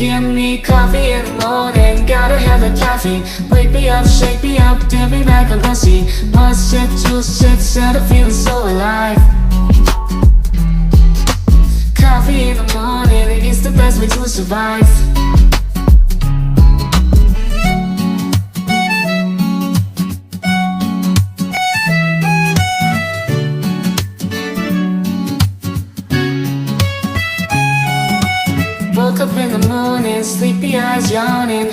Give me coffee in the morning, gotta have the caffeine. Wake me up, shake me up, dip me like a lassie. Must shit, juice shit, set a feeling so alive. Coffee in the morning, it's the best way to survive. Woke up in the morning, sleepy eyes yawning.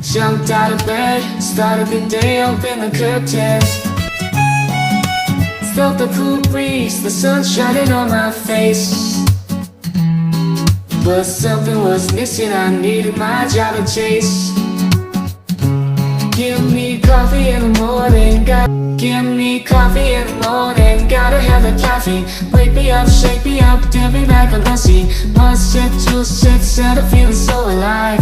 Jumped out of bed, started the day, opened the curtains. Felt the cool breeze, the sun shining on my face. But something was missing, I needed my job to chase. Give me coffee in the morning, give me coffee in the morning, gotta have the caffeine. Wake me up, shake me up, dip me like a lassie. Must shit, juice shit, set a feeling so alive.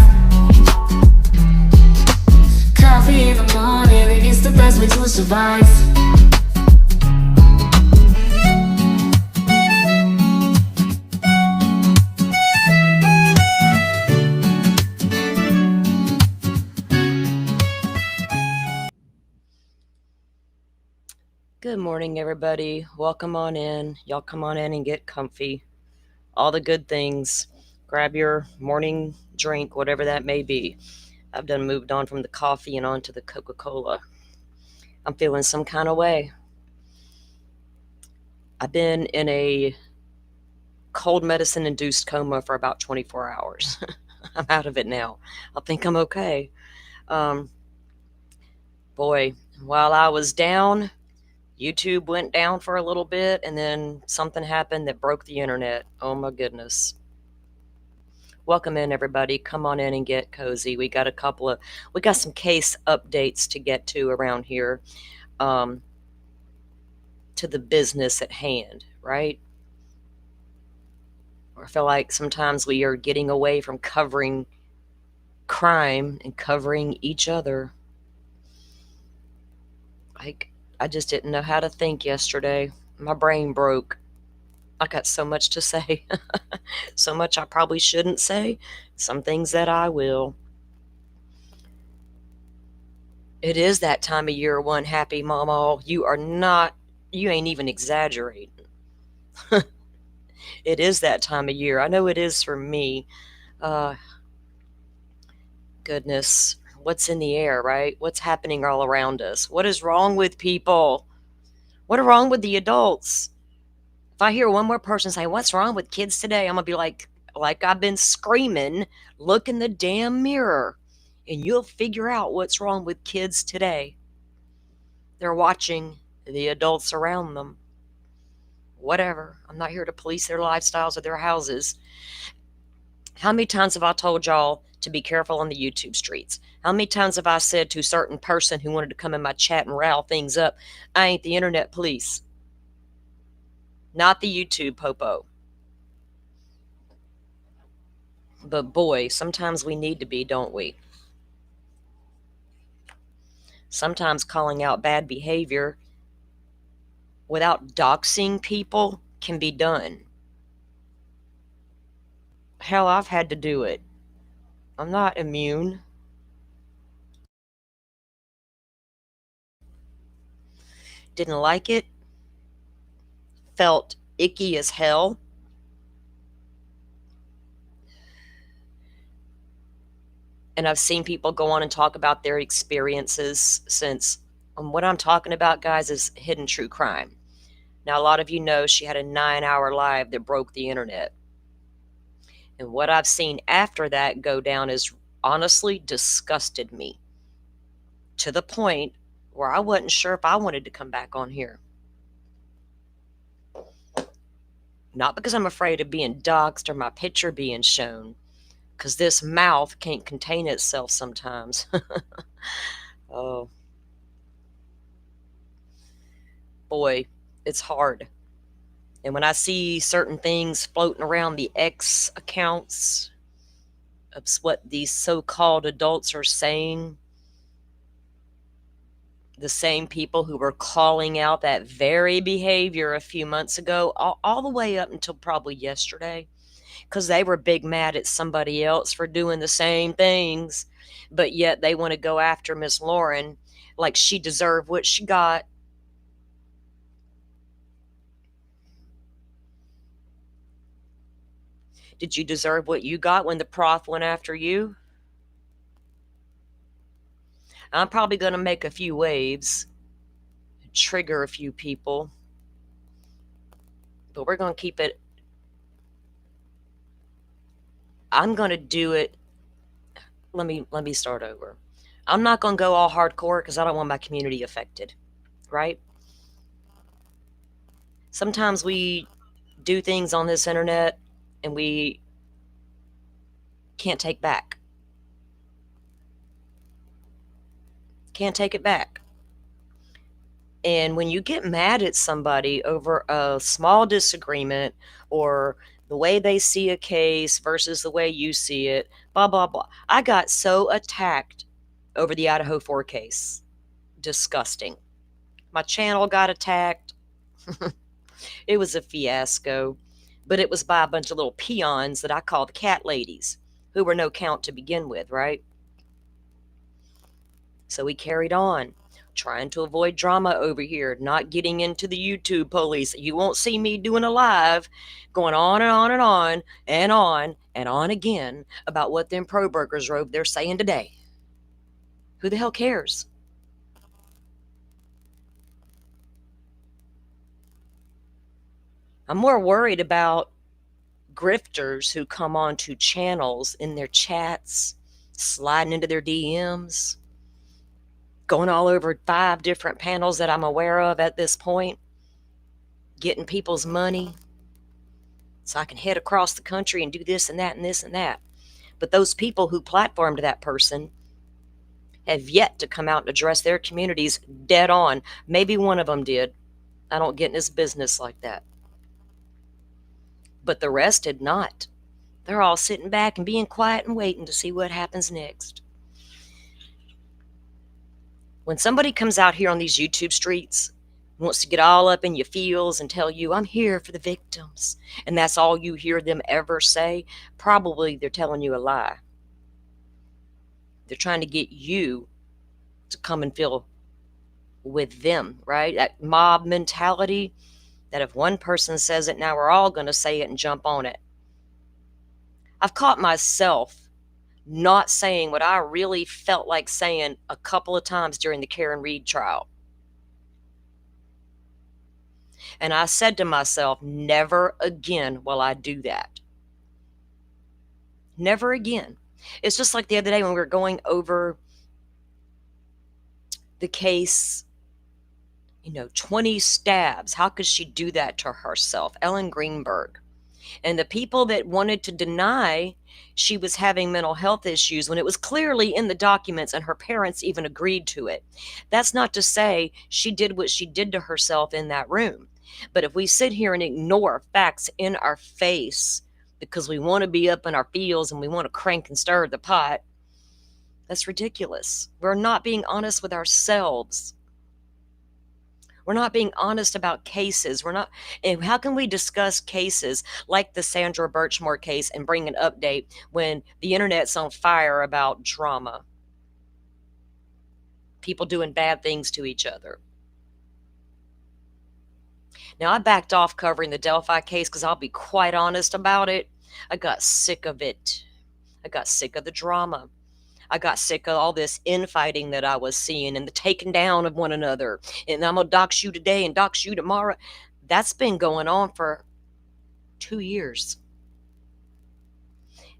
Coffee in the morning, it's the best way to survive. Good morning, everybody. Welcome on in. Y'all come on in and get comfy. All the good things. Grab your morning drink, whatever that may be. I've done moved on from the coffee and on to the Coca-Cola. I'm feeling some kind of way. I've been in a cold medicine-induced coma for about 24 hours. I'm out of it now. I think I'm okay. Boy, while I was down, YouTube went down for a little bit, and then something happened that broke the internet. Oh my goodness. Welcome in, everybody. Come on in and get cozy. We got some case updates to get to around here, to the business at hand, right? I feel like sometimes we are getting away from covering crime and covering each other. I just didn't know how to think yesterday. My brain broke. I got so much to say. So much I probably shouldn't say. Some things that I will. It is that time of year, one happy mama. You ain't even exaggerating. It is that time of year. I know it is for me. Goodness. What's in the air, right? What's happening all around us? What is wrong with people? What is wrong with the adults? If I hear one more person say, "What's wrong with kids today?" I'm going to be like I've been screaming, look in the damn mirror, and you'll figure out what's wrong with kids today. They're watching the adults around them. Whatever. I'm not here to police their lifestyles or their houses. How many times have I told y'all to be careful on the YouTube streets? How many times have I said to a certain person who wanted to come in my chat and rile things up, I ain't the internet police. Not the YouTube popo. But boy, sometimes we need to be, don't we? Sometimes calling out bad behavior without doxing people can be done. Hell, I've had to do it. I'm not immune. Didn't like it. Felt icky as hell. And I've seen people go on and talk about their experiences since. What I'm talking about, guys, is hidden true crime. Now, a lot of you know she had a 9-hour live that broke the internet. And what I've seen after that go down is honestly disgusted me, to the point where I wasn't sure if I wanted to come back on here. Not because I'm afraid of being doxxed or my picture being shown, because this mouth can't contain itself sometimes. Oh. Boy, it's hard. And when I see certain things floating around the X accounts of what these so-called adults are saying, the same people who were calling out that very behavior a few months ago, all the way up until probably yesterday, because they were big mad at somebody else for doing the same things, but yet they want to go after Miss Lauren like she deserved what she got. Did you deserve what you got when the prof went after you? I'm probably going to make a few waves, trigger a few people, but we're going to keep it. I'm going to do it. Let me start over. I'm not going to go all hardcore because I don't want my community affected, right? Sometimes we do things on this internet and we can't take back. Can't take it back. And when you get mad at somebody over a small disagreement or the way they see a case versus the way you see it, blah, blah, blah. I got so attacked over the Idaho 4 case. Disgusting. My channel got attacked. It was a fiasco, but it was by a bunch of little peons that I call the cat ladies, who were no count to begin with, right? So we carried on, trying to avoid drama over here, not getting into the YouTube police. You won't see me doing a live going on and on and on and on and on again about what them pro burgers wrote they're saying today. Who the hell cares? I'm more worried about grifters who come onto channels in their chats, sliding into their DMs, going all over 5 different panels that I'm aware of at this point, getting people's money so I can head across the country and do this and that and this and that. But those people who platformed that person have yet to come out and address their communities dead on. Maybe one of them did. I don't get in his business like that. But the rest did not. They're all sitting back and being quiet and waiting to see what happens next. When somebody comes out here on these YouTube streets, wants to get all up in your feels and tell you, I'm here for the victims, and that's all you hear them ever say, probably they're telling you a lie. They're trying to get you to come and feel with them, right? That mob mentality, that if one person says it, now we're all going to say it and jump on it. I've caught myself not saying what I really felt like saying a couple of times during the Karen Reed trial. And I said to myself, never again will I do that. Never again. It's just like the other day when we were going over the case, 20 stabs. How could she do that to herself? Ellen Greenberg. And the people that wanted to deny she was having mental health issues when it was clearly in the documents and her parents even agreed to it. That's not to say she did what she did to herself in that room. But if we sit here and ignore facts in our face because we want to be up in our feels and we want to crank and stir the pot, that's ridiculous. We're not being honest with ourselves. We're not being honest about cases. And how can we discuss cases like the Sandra Birchmore case and bring an update when the internet's on fire about drama? People doing bad things to each other. Now, I backed off covering the Delphi case because I'll be quite honest about it. I got sick of it. I got sick of the drama. I got sick of all this infighting that I was seeing and the taking down of one another. And I'm going to dox you today and dox you tomorrow. That's been going on for 2 years.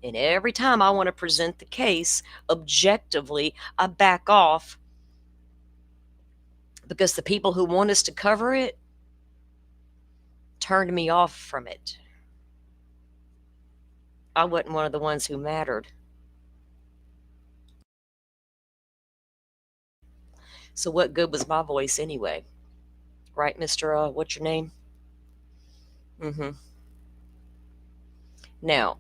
And every time I want to present the case objectively, I back off because the people who want us to cover it turned me off from it. I wasn't one of the ones who mattered. So what good was my voice anyway? Right, Mr. What's your name? Now,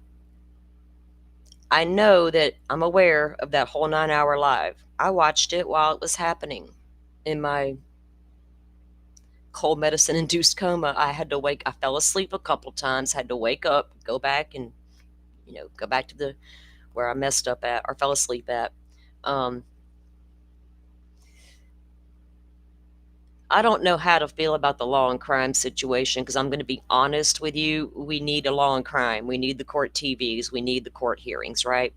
I know that I'm aware of that whole 9-hour live. I watched it while it was happening in my cold medicine induced coma. I fell asleep a couple times, had to wake up, go back and go back to the where I messed up at or fell asleep at. I don't know how to feel about the law and crime situation because I'm going to be honest with you. We need a law and crime. We need the court TVs. We need the court hearings, right?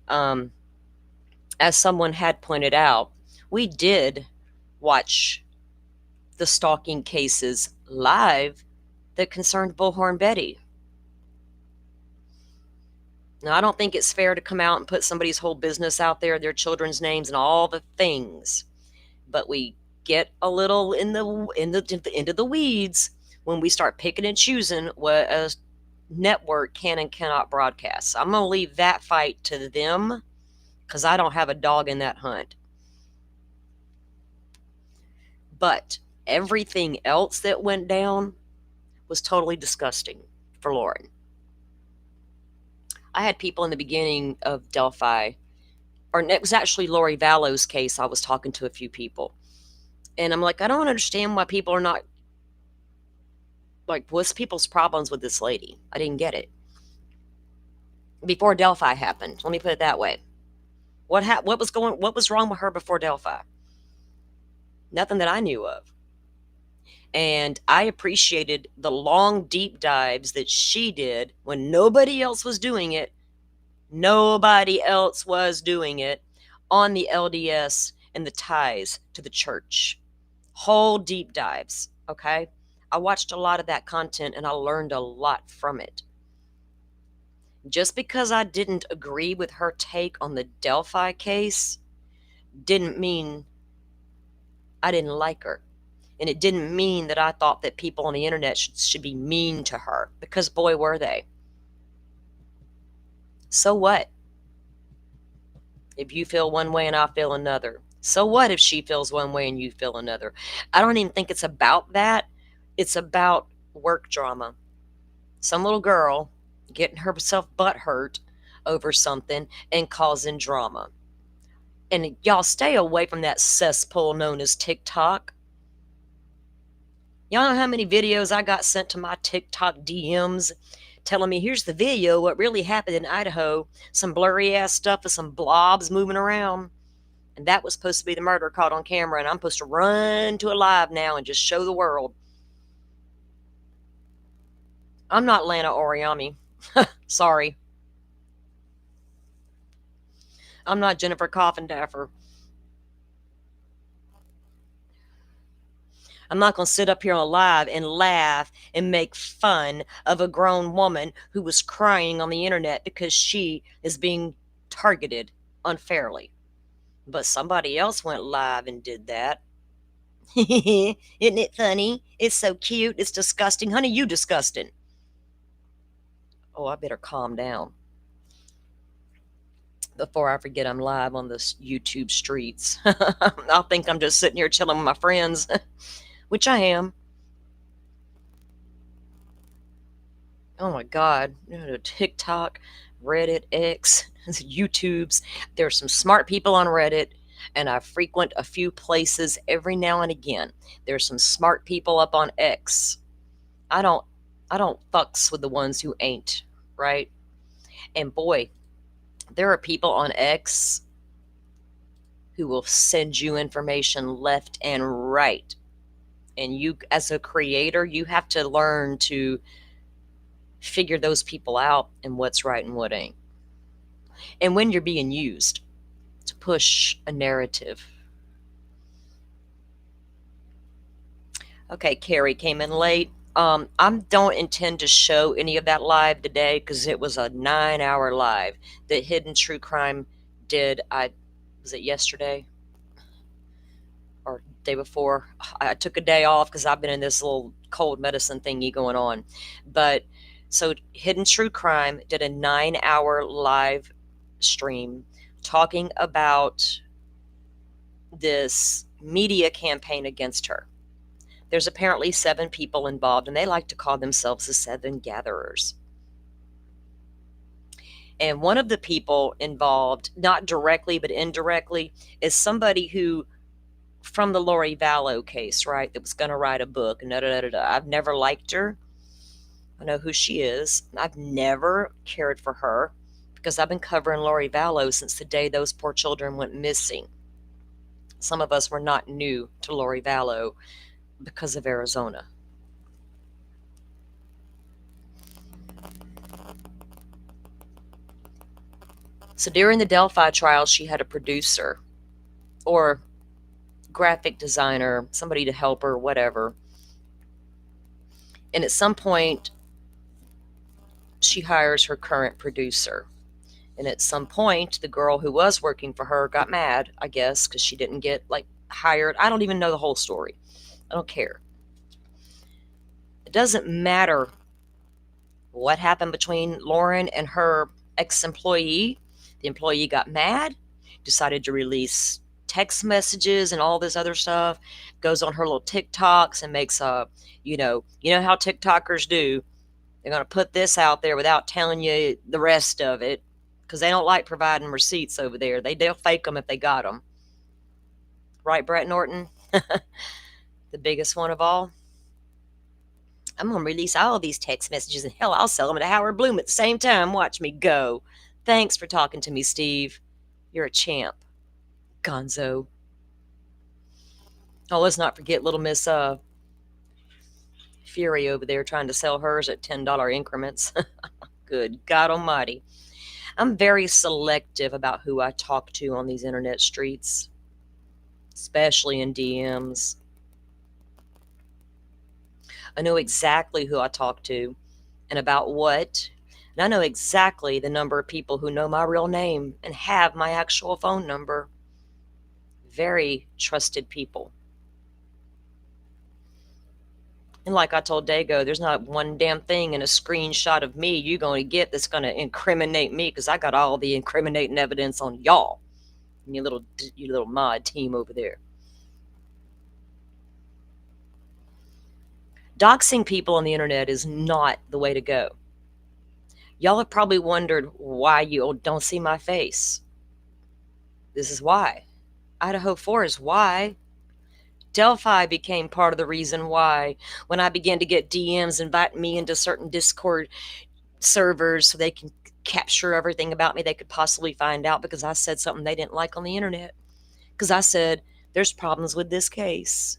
As someone had pointed out, we did watch the stalking cases live that concerned Bullhorn Betty. Now, I don't think it's fair to come out and put somebody's whole business out there, their children's names and all the things. But we get a little into the weeds when we start picking and choosing what a network can and cannot broadcast. So I'm going to leave that fight to them because I don't have a dog in that hunt. But everything else that went down was totally disgusting for Lauren. I had people in the beginning of Delphi, or it was actually Lori Vallow's case. I was talking to a few people. And I'm like, I don't understand why people are not, like, what's people's problems with this lady? I didn't get it. Before Delphi happened, let me put it that way. What was wrong with her before Delphi? Nothing that I knew of. And I appreciated the long, deep dives that she did when nobody else was doing it. Nobody else was doing it on the LDS and the ties to the church. Whole deep dives, okay? I watched a lot of that content and I learned a lot from it. Just because I didn't agree with her take on the Delphi case didn't mean I didn't like her. And it didn't mean that I thought that people on the internet should be mean to her, because boy, were they. So what? If you feel one way and I feel another. So what if she feels one way and you feel another? I don't even think it's about that. It's about work drama. Some little girl getting herself butt hurt over something and causing drama. And y'all stay away from that cesspool known as TikTok. Y'all know how many videos I got sent to my TikTok DMs telling me, here's the video, what really happened in Idaho. Some blurry ass stuff with some blobs moving around. And that was supposed to be the murder caught on camera. And I'm supposed to run to a live now and just show the world. I'm not Lana Oriami. Sorry. I'm not Jennifer Coffindaffer. I'm not going to sit up here on live and laugh and make fun of a grown woman who was crying on the internet because she is being targeted unfairly. But somebody else went live and did that. Isn't it funny? It's so cute. It's disgusting. Honey, you disgusting. Oh, I better calm down before I forget I'm live on this YouTube streets. I'll think I'm just sitting here chilling with my friends, which I am. Oh my God, TikTok, Reddit, X, YouTubes. There's some smart people on Reddit, and I frequent a few places every now and again. There's some smart people up on X. I don't fucks with the ones who ain't, right? And boy, there are people on X who will send you information left and right. And you, as a creator, you have to learn to figure those people out and what's right and what ain't. And when you're being used to push a narrative. Okay, Carrie came in late. I don't intend to show any of that live today because it was a 9-hour live that Hidden True Crime did. Was it yesterday or day before? I took a day off because I've been in this little cold medicine thingy going on. But so Hidden True Crime did a 9-hour live stream talking about this media campaign against her. There's apparently 7 people involved, and they like to call themselves the 7 gatherers. And one of the people involved, not directly but indirectly, is somebody who, from the Lori Vallow case, right, that was going to write a book. I've never liked her. I know who she is. I've never cared for her because I've been covering Lori Vallow since the day those poor children went missing. Some of us were not new to Lori Vallow because of Arizona. So during the Delphi trial, she had a producer or graphic designer, somebody to help her, whatever. And at some point, she hires her current producer. And at some point, the girl who was working for her got mad, I guess, because she didn't get like hired. I don't even know the whole story. I don't care. It doesn't matter what happened between Lauren and her ex-employee. The employee got mad, decided to release text messages and all this other stuff, goes on her little TikToks and makes a, you know how TikTokers do. They're going to put this out there without telling you the rest of it because they don't like providing receipts over there. They'll fake them if they got them. Right, Brett Norton? The biggest one of all. I'm going to release all of these text messages and hell, I'll sell them to Howard Bloom at the same time. Watch me go. Thanks for talking to me, Steve. You're a champ. Gonzo. Oh, let's not forget little Miss Fury over there trying to sell hers at $10 increments. Good God Almighty. I'm very selective about who I talk to on these internet streets, especially in DMs. I know exactly who I talk to and about what. And I know exactly the number of people who know my real name and have my actual phone number. Very trusted people. And like I told Dago, there's not one damn thing in a screenshot of me you're going to get that's going to incriminate me because I got all the incriminating evidence on y'all and your little mod team over there. Doxing people on the internet is not the way to go. Y'all have probably wondered why you don't see my face. This is why. Idaho 4 is why. Delphi became part of the reason why when I began to get DMs inviting me into certain Discord servers so they can capture everything about me they could possibly find out because I said something they didn't like on the internet. Because I said, there's problems with this case.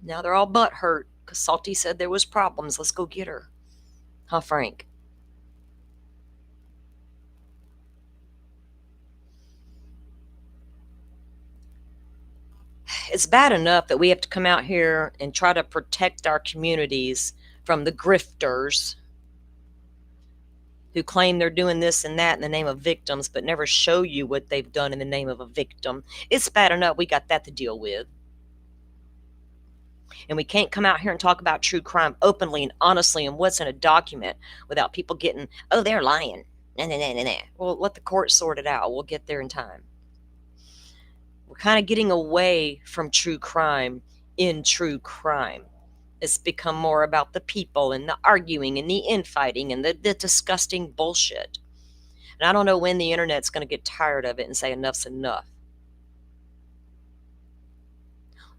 Now they're all butthurt because Salty said there was problems. Let's go get her. Huh, Frank? It's bad enough that we have to come out here and try to protect our communities from the grifters who claim they're doing this and that in the name of victims, but never show you what they've done in the name of a victim. It's bad enough we got that to deal with. And we can't come out here and talk about true crime openly and honestly and what's in a document without people getting, oh, they're lying. Nah, nah, nah, nah, nah. Well, let the court sort it out. We'll get there in time. We're kind of getting away from true crime in true crime. It's become more about the people and the arguing and the infighting and the disgusting bullshit. And I don't know when the internet's going to get tired of it and say enough's enough.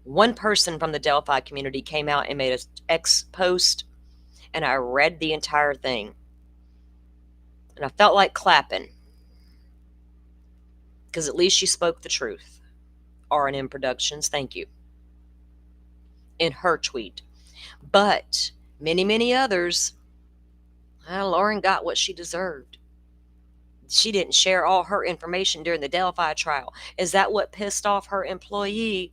One person from the Delphi community came out and made an X post, and I read the entire thing. And I felt like clapping. Because at least she spoke the truth. R&M Productions, thank you. In her tweet. But many, many others, well, Lauren got what she deserved. She didn't share all her information during the Delphi trial. Is that what pissed off her employee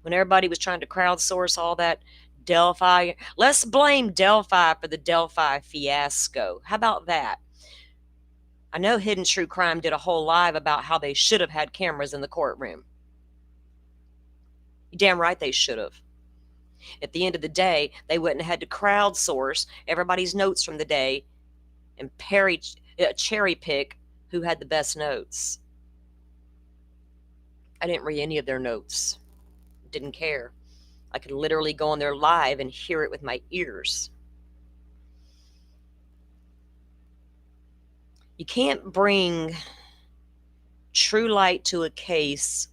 when everybody was trying to crowdsource all that Delphi? Let's blame Delphi for the Delphi fiasco. How about that? I know Hidden True Crime did a whole live about how they should have had cameras in the courtroom. You're damn right they should have. At the end of the day, they wouldn't have had to crowdsource everybody's notes from the day and cherry pick who had the best notes. I didn't read any of their notes. Didn't care. I could literally go on their live and hear it with my ears. You can't bring true light to a case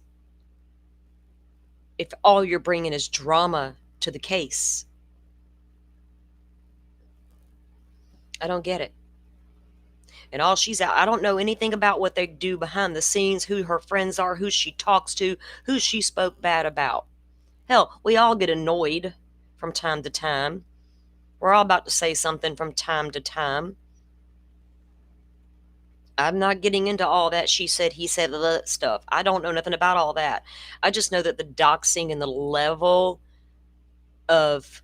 if all you're bringing is drama to the case. I don't get it. And all she's out, I don't know anything about what they do behind the scenes, who her friends are, who she talks to, who she spoke bad about. Hell, we all get annoyed from time to time. We're all about to say something from time to time. I'm not getting into all that she said, he said, the stuff. I don't know nothing about all that. I just know that the doxing and the level of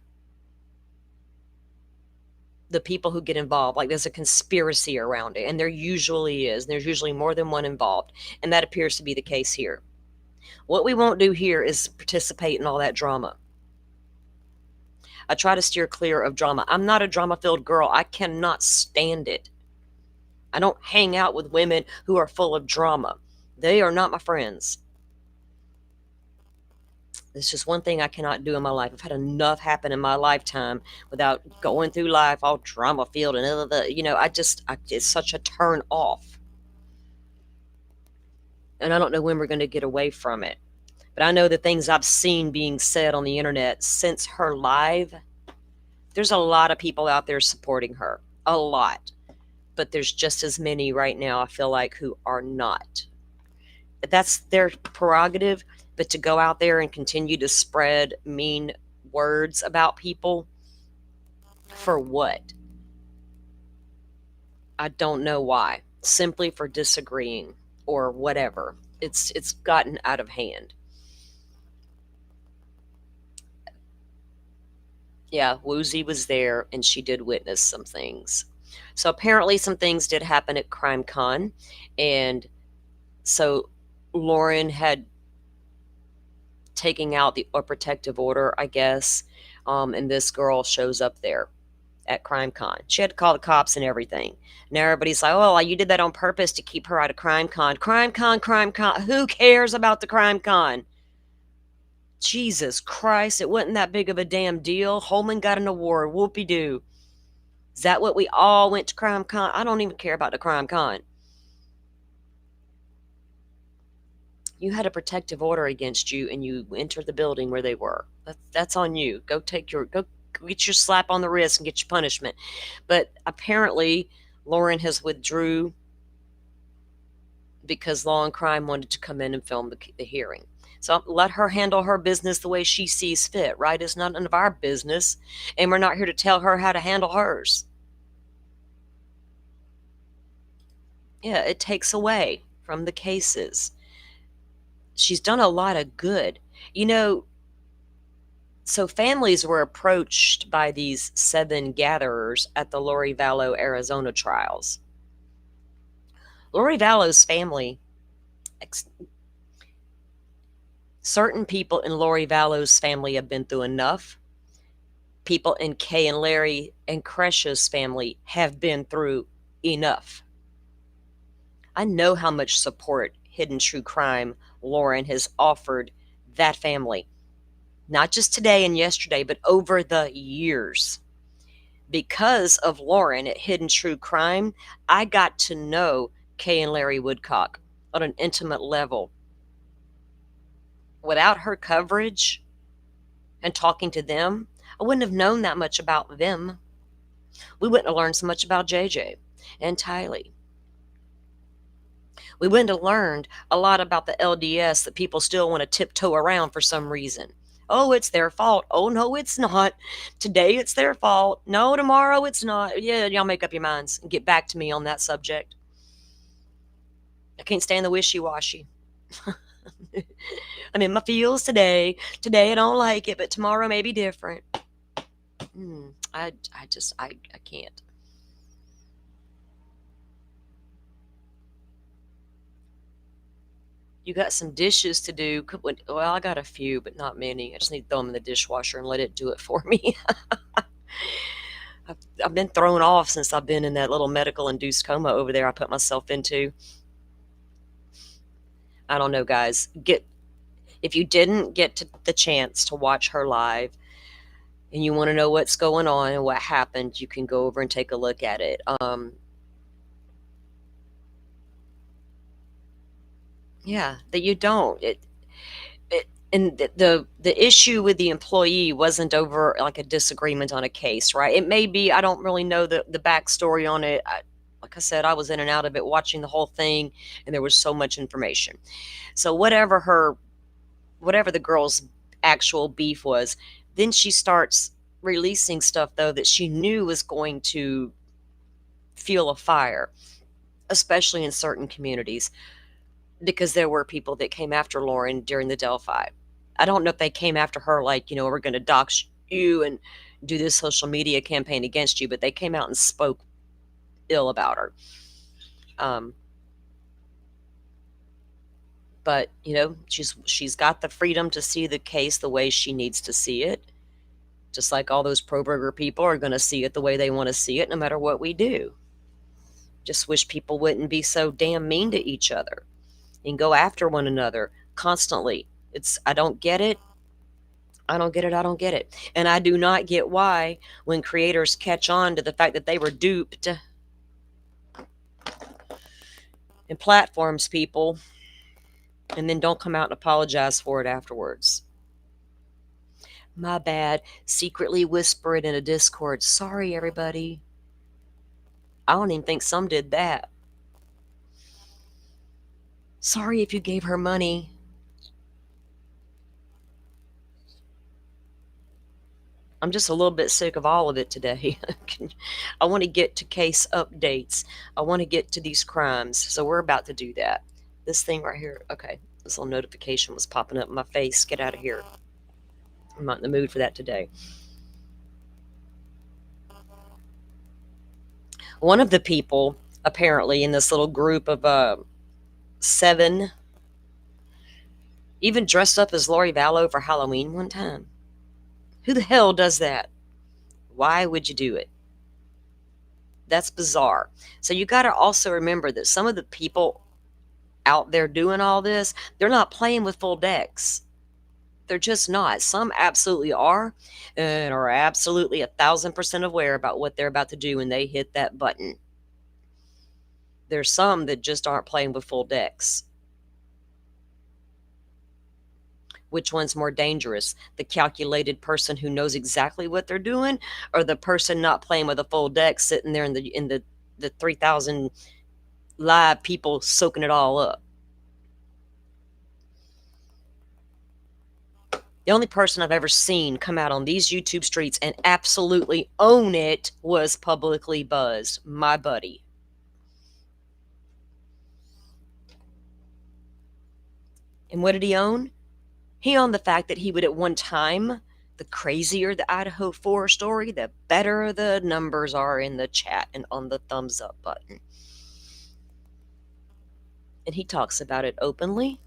the people who get involved, like there's a conspiracy around it, and there usually is. There's usually more than one involved, and that appears to be the case here. What we won't do here is participate in all that drama. I try to steer clear of drama. I'm not a drama-filled girl. I cannot stand it. I don't hang out with women who are full of drama. They are not my friends. It's just one thing I cannot do in my life. I've had enough happen in my lifetime without going through life all drama filled and it's such a turn off. And I don't know when we're going to get away from it. But I know the things I've seen being said on the internet since her live, there's a lot of people out there supporting her. A lot. But there's just as many right now, I feel like, who are not. That's their prerogative. But to go out there and continue to spread mean words about people, for what? I don't know why. Simply for disagreeing or whatever. It's gotten out of hand. Yeah, Woozy was there and she did witness some things. So apparently some things did happen at CrimeCon, and so Lauren had taken out a protective order, I guess, and this girl shows up there at CrimeCon. She had to call the cops and everything. And everybody's like, oh, you did that on purpose to keep her out of CrimeCon. CrimeCon. Who cares about the CrimeCon? Jesus Christ, it wasn't that big of a damn deal. Holman got an award. Whoopie-doo. Is that what we all went to CrimeCon? I don't even care about the CrimeCon. You had a protective order against you and you entered the building where they were. That's on you. Go get your slap on the wrist and get your punishment. But apparently Lauren has withdrew because Law and Crime wanted to come in and film the hearing. So let her handle her business the way she sees fit, right? It's not none of our business, and we're not here to tell her how to handle hers. Yeah, it takes away from the cases. She's done a lot of good. So families were approached by these 7 gatherers at the Lori Vallow, Arizona trials. Lori Vallow's family, certain people in Lori Vallow's family have been through enough. People in Kay and Larry and Cresha's family have been through enough. I know how much support Hidden True Crime Lauren has offered that family. Not just today and yesterday, but over the years. Because of Lauren at Hidden True Crime, I got to know Kay and Larry Woodcock on an intimate level. Without her coverage and talking to them, I wouldn't have known that much about them. We wouldn't have learned so much about JJ and Tylee. We wouldn't have learned a lot about the LDS that people still want to tiptoe around for some reason. Oh, it's their fault. Oh, no, it's not. Today it's their fault. No, tomorrow it's not. Yeah, y'all make up your minds and get back to me on that subject. I can't stand the wishy-washy. I'm in my feels today. Today I don't like it, but tomorrow may be different. I can't. You got some dishes to do. Well, I got a few, but not many. I just need to throw them in the dishwasher and let it do it for me. I've been thrown off since I've been in that little medical-induced coma over there I put myself into. I don't know, guys. If you didn't get the chance to watch her live and you want to know what's going on and what happened, you can go over and take a look at it. Yeah, that you don't. And the issue with the employee wasn't over like a disagreement on a case, right? It may be, I don't really know the backstory on it. Like I said, I was in and out of it watching the whole thing, and there was so much information. So whatever the girl's actual beef was, then she starts releasing stuff though that she knew was going to fuel a fire, especially in certain communities, because there were people that came after Lauren during the Delphi. I don't know if they came after her like, we're going to dox you and do this social media campaign against you, but they came out and spoke ill about her. Um, but she's got the freedom to see the case the way she needs to see it, just like all those pro burger people are going to see it the way they want to see it, no matter what we do. Just wish people wouldn't be so damn mean to each other and go after one another constantly. I don't get it. I don't get it. I don't get it. And I do not get why, when creators catch on to the fact that they were duped, and platforms people, and then don't come out and apologize for it afterwards. My bad. Secretly whisper it in a Discord. Sorry, everybody. I don't even think some did that. Sorry if you gave her money. I'm just a little bit sick of all of it today. I want to get to case updates. I want to get to these crimes. So we're about to do that. This thing right here. Okay. This little notification was popping up in my face. Get out of here. I'm not in the mood for that today. One of the people, apparently, in this little group of 7, even dressed up as Lori Vallow for Halloween one time. Who the hell does that? Why would you do it? That's bizarre. So you got to also remember that some of the people out there doing all this, they're not playing with full decks. They're just not. Some absolutely are, and are absolutely 1,000% aware about what they're about to do when they hit that button. There's some that just aren't playing with full decks. Which one's more dangerous? The calculated person who knows exactly what they're doing, or the person not playing with a full deck, sitting there in the 3,000 live people soaking it all up? The only person I've ever seen come out on these YouTube streets and absolutely own it was Publicly Buzzed, my buddy. And what did he own? He owned the fact that he would at one time, the crazier the Idaho 4 story, the better the numbers are in the chat and on the thumbs up button. And he talks about it openly.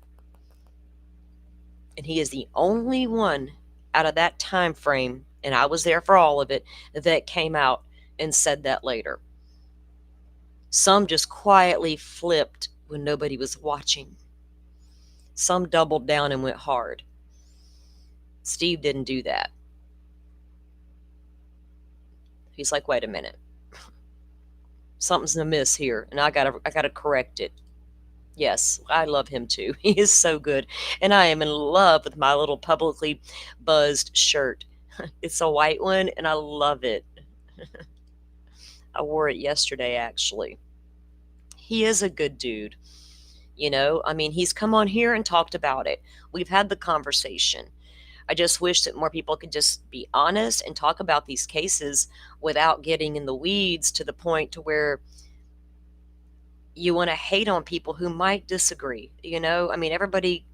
And he is the only one out of that time frame, and I was there for all of it, that came out and said that later. Some just quietly flipped when nobody was watching. Some doubled down and went hard. Steve didn't do that. He's like, wait a minute. Something's amiss here, and I gotta correct it. Yes, I love him too. He is so good. And I am in love with my little Publicly Buzzed shirt. It's a white one, and I love it. I wore it yesterday, actually. He is a good dude. I mean, he's come on here and talked about it. We've had the conversation. I just wish that more people could just be honest and talk about these cases without getting in the weeds to the point to where you want to hate on people who might disagree. I mean, everybody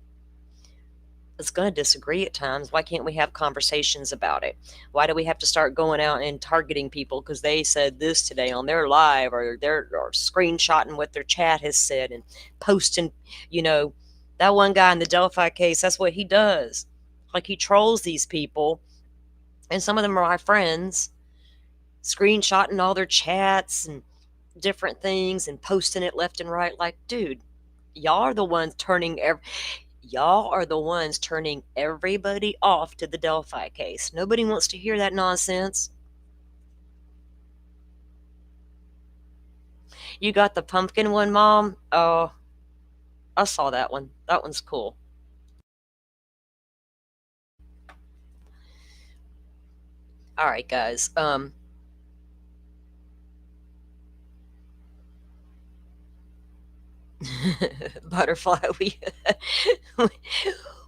is going to disagree at times. Why can't we have conversations about it? Why do we have to start going out and targeting people because they said this today on their live, or they're screenshotting what their chat has said and posting? That one guy in the Delphi case, that's what he does. Like, he trolls these people, and some of them are my friends, screenshotting all their chats and different things and posting it left and right. Like, dude, y'all are the ones turning everybody off to the Delphi case. Nobody wants to hear that nonsense. You got the pumpkin one, Mom? Oh, I saw that one. That one's cool. All right, guys. Butterfly,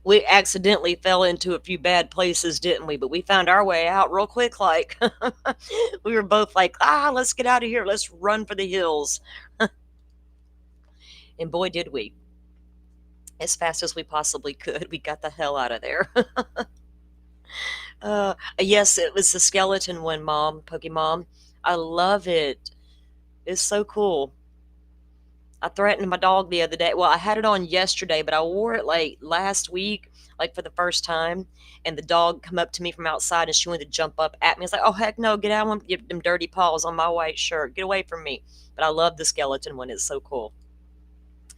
we accidentally fell into a few bad places, didn't we? But we found our way out real quick. Like we were both like, let's get out of here. Let's run for the hills. And boy, did we! As fast as we possibly could, we got the hell out of there. Yes, it was the skeleton one, Mom, Pokemon. I love it. It's so cool. I threatened my dog the other day. Well, I had it on yesterday, but I wore it like last week, like for the first time. And the dog come up to me from outside and she wanted to jump up at me. I was like, oh, heck no, get out. I want to get them dirty paws on my white shirt. Get away from me. But I love the skeleton one. It's so cool.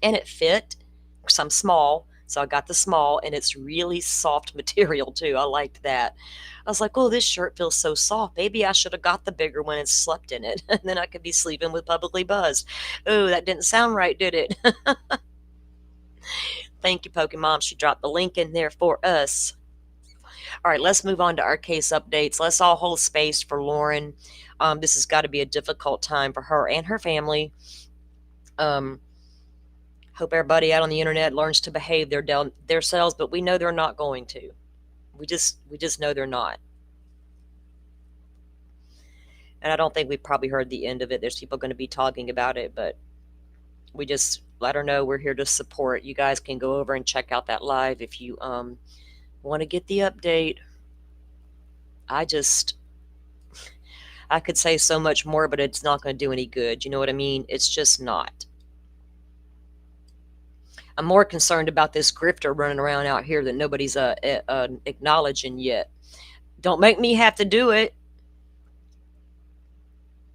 And it fit because I'm small. So I got the small and it's really soft material too. I liked that. I was like, oh, this shirt feels so soft. Maybe I should have got the bigger one and slept in it. And then I could be sleeping with publicly buzzed. Oh, that didn't sound right, did it? Thank you, Pokemon. She dropped the link in there for us. All right, let's move on to our case updates. Let's all hold space for Lauren. This has got to be a difficult time for her and her family. Hope everybody out on the internet learns to behave themselves, but we know they're not going to. We just know they're not. And I don't think we've probably heard the end of it. There's people going to be talking about it, but we just let her know we're here to support. You guys can go over and check out that live if you want to get the update. I could say so much more, but it's not going to do any good. You know what I mean? It's just not. I'm more concerned about this grifter running around out here that nobody's acknowledging yet. Don't make me have to do it.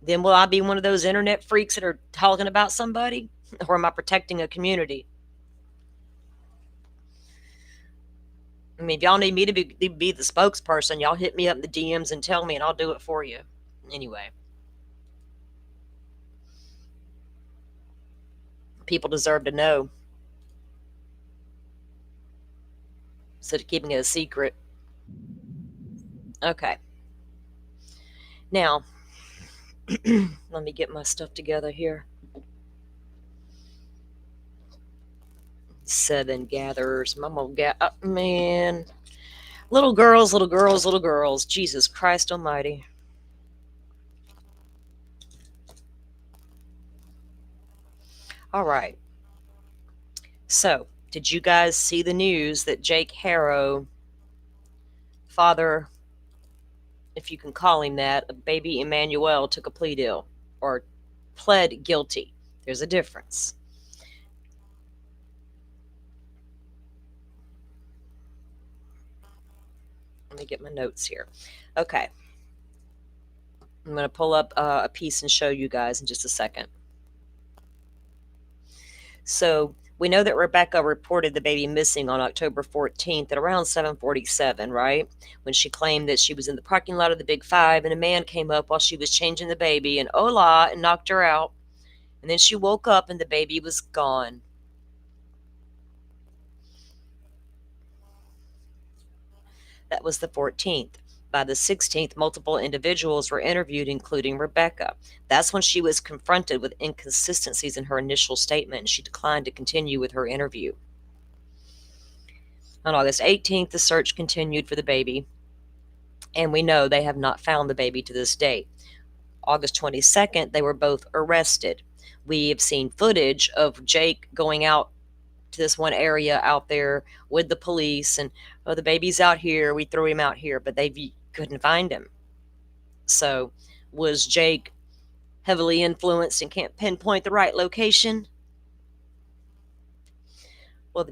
Then will I be one of those internet freaks that are talking about somebody? Or am I protecting a community? I mean, if y'all need me to be the spokesperson, y'all hit me up in the DMs and tell me, and I'll do it for you. Anyway, people deserve to know instead of keeping it a secret. Okay. Now, let me get my stuff together here. 7 gatherers. Mama man. Little girls, little girls, little girls. Jesus Christ almighty. All right. So, did you guys see the news that Jake Harrow, father, if you can call him that, of baby Emmanuel, took a plea deal or pled guilty? There's a difference. Let me get my notes here. Okay. I'm going to pull up a piece and show you guys in just a second. So we know that Rebecca reported the baby missing on October 14th at around 7:47, right? When she claimed that she was in the parking lot of the Big Five and a man came up while she was changing the baby and hola and knocked her out. And then she woke up and the baby was gone. That was the 14th. By the 16th, multiple individuals were interviewed, including Rebecca. That's when she was confronted with inconsistencies in her initial statement, and she declined to continue with her interview. On August 18th, the search continued for the baby, and we know they have not found the baby to this day. August 22nd, they were both arrested. We have seen footage of Jake going out to this one area out there with the police and, oh, the baby's out here, we threw him out here, but they couldn't find him. So was Jake heavily influenced and can't pinpoint the right location? Well,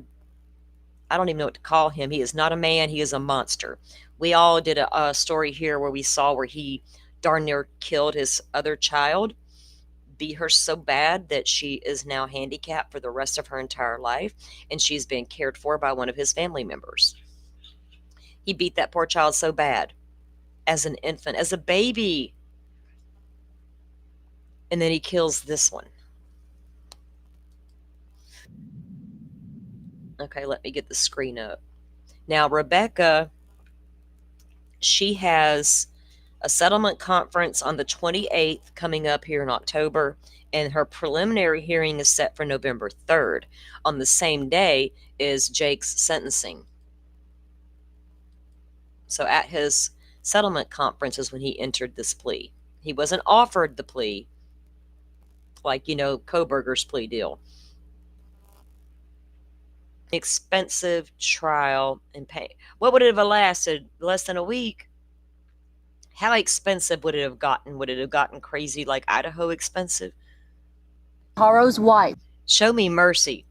I don't even know what to call him. He is not a man, he is a monster. We all did a story here where we saw where he darn near killed his other child, beat her so bad that she is now handicapped for the rest of her entire life, and she's been cared for by one of his family members. He beat that poor child so bad as an infant, as a baby, and then he kills this one. Okay, let me get the screen up. Now, Rebecca, she has A settlement conference on the 28th coming up here in October, and her preliminary hearing is set for November 3rd. On the same day is Jake's sentencing. So at his settlement conference is when he entered this plea. He wasn't offered the plea, like, Koberger's plea deal. Expensive trial and pay. What would it have lasted? Less than a week? How expensive would it have gotten? Would it have gotten crazy like Idaho expensive? Haro's wife. Show me mercy.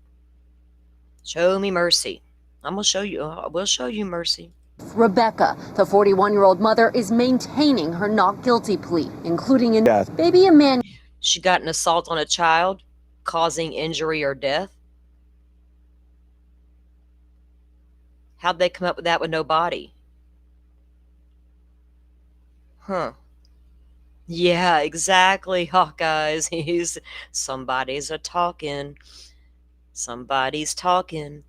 Show me mercy. I'm going to show you. We'll show you mercy. Rebecca, the 41-year-old mother, is maintaining her not guilty plea, including in death. Baby Emmanual. She got an assault on a child, causing injury or death. How'd they come up with that with no body? Huh. Yeah, exactly, Hawkeyes. Somebody's a-talking. Somebody's talking.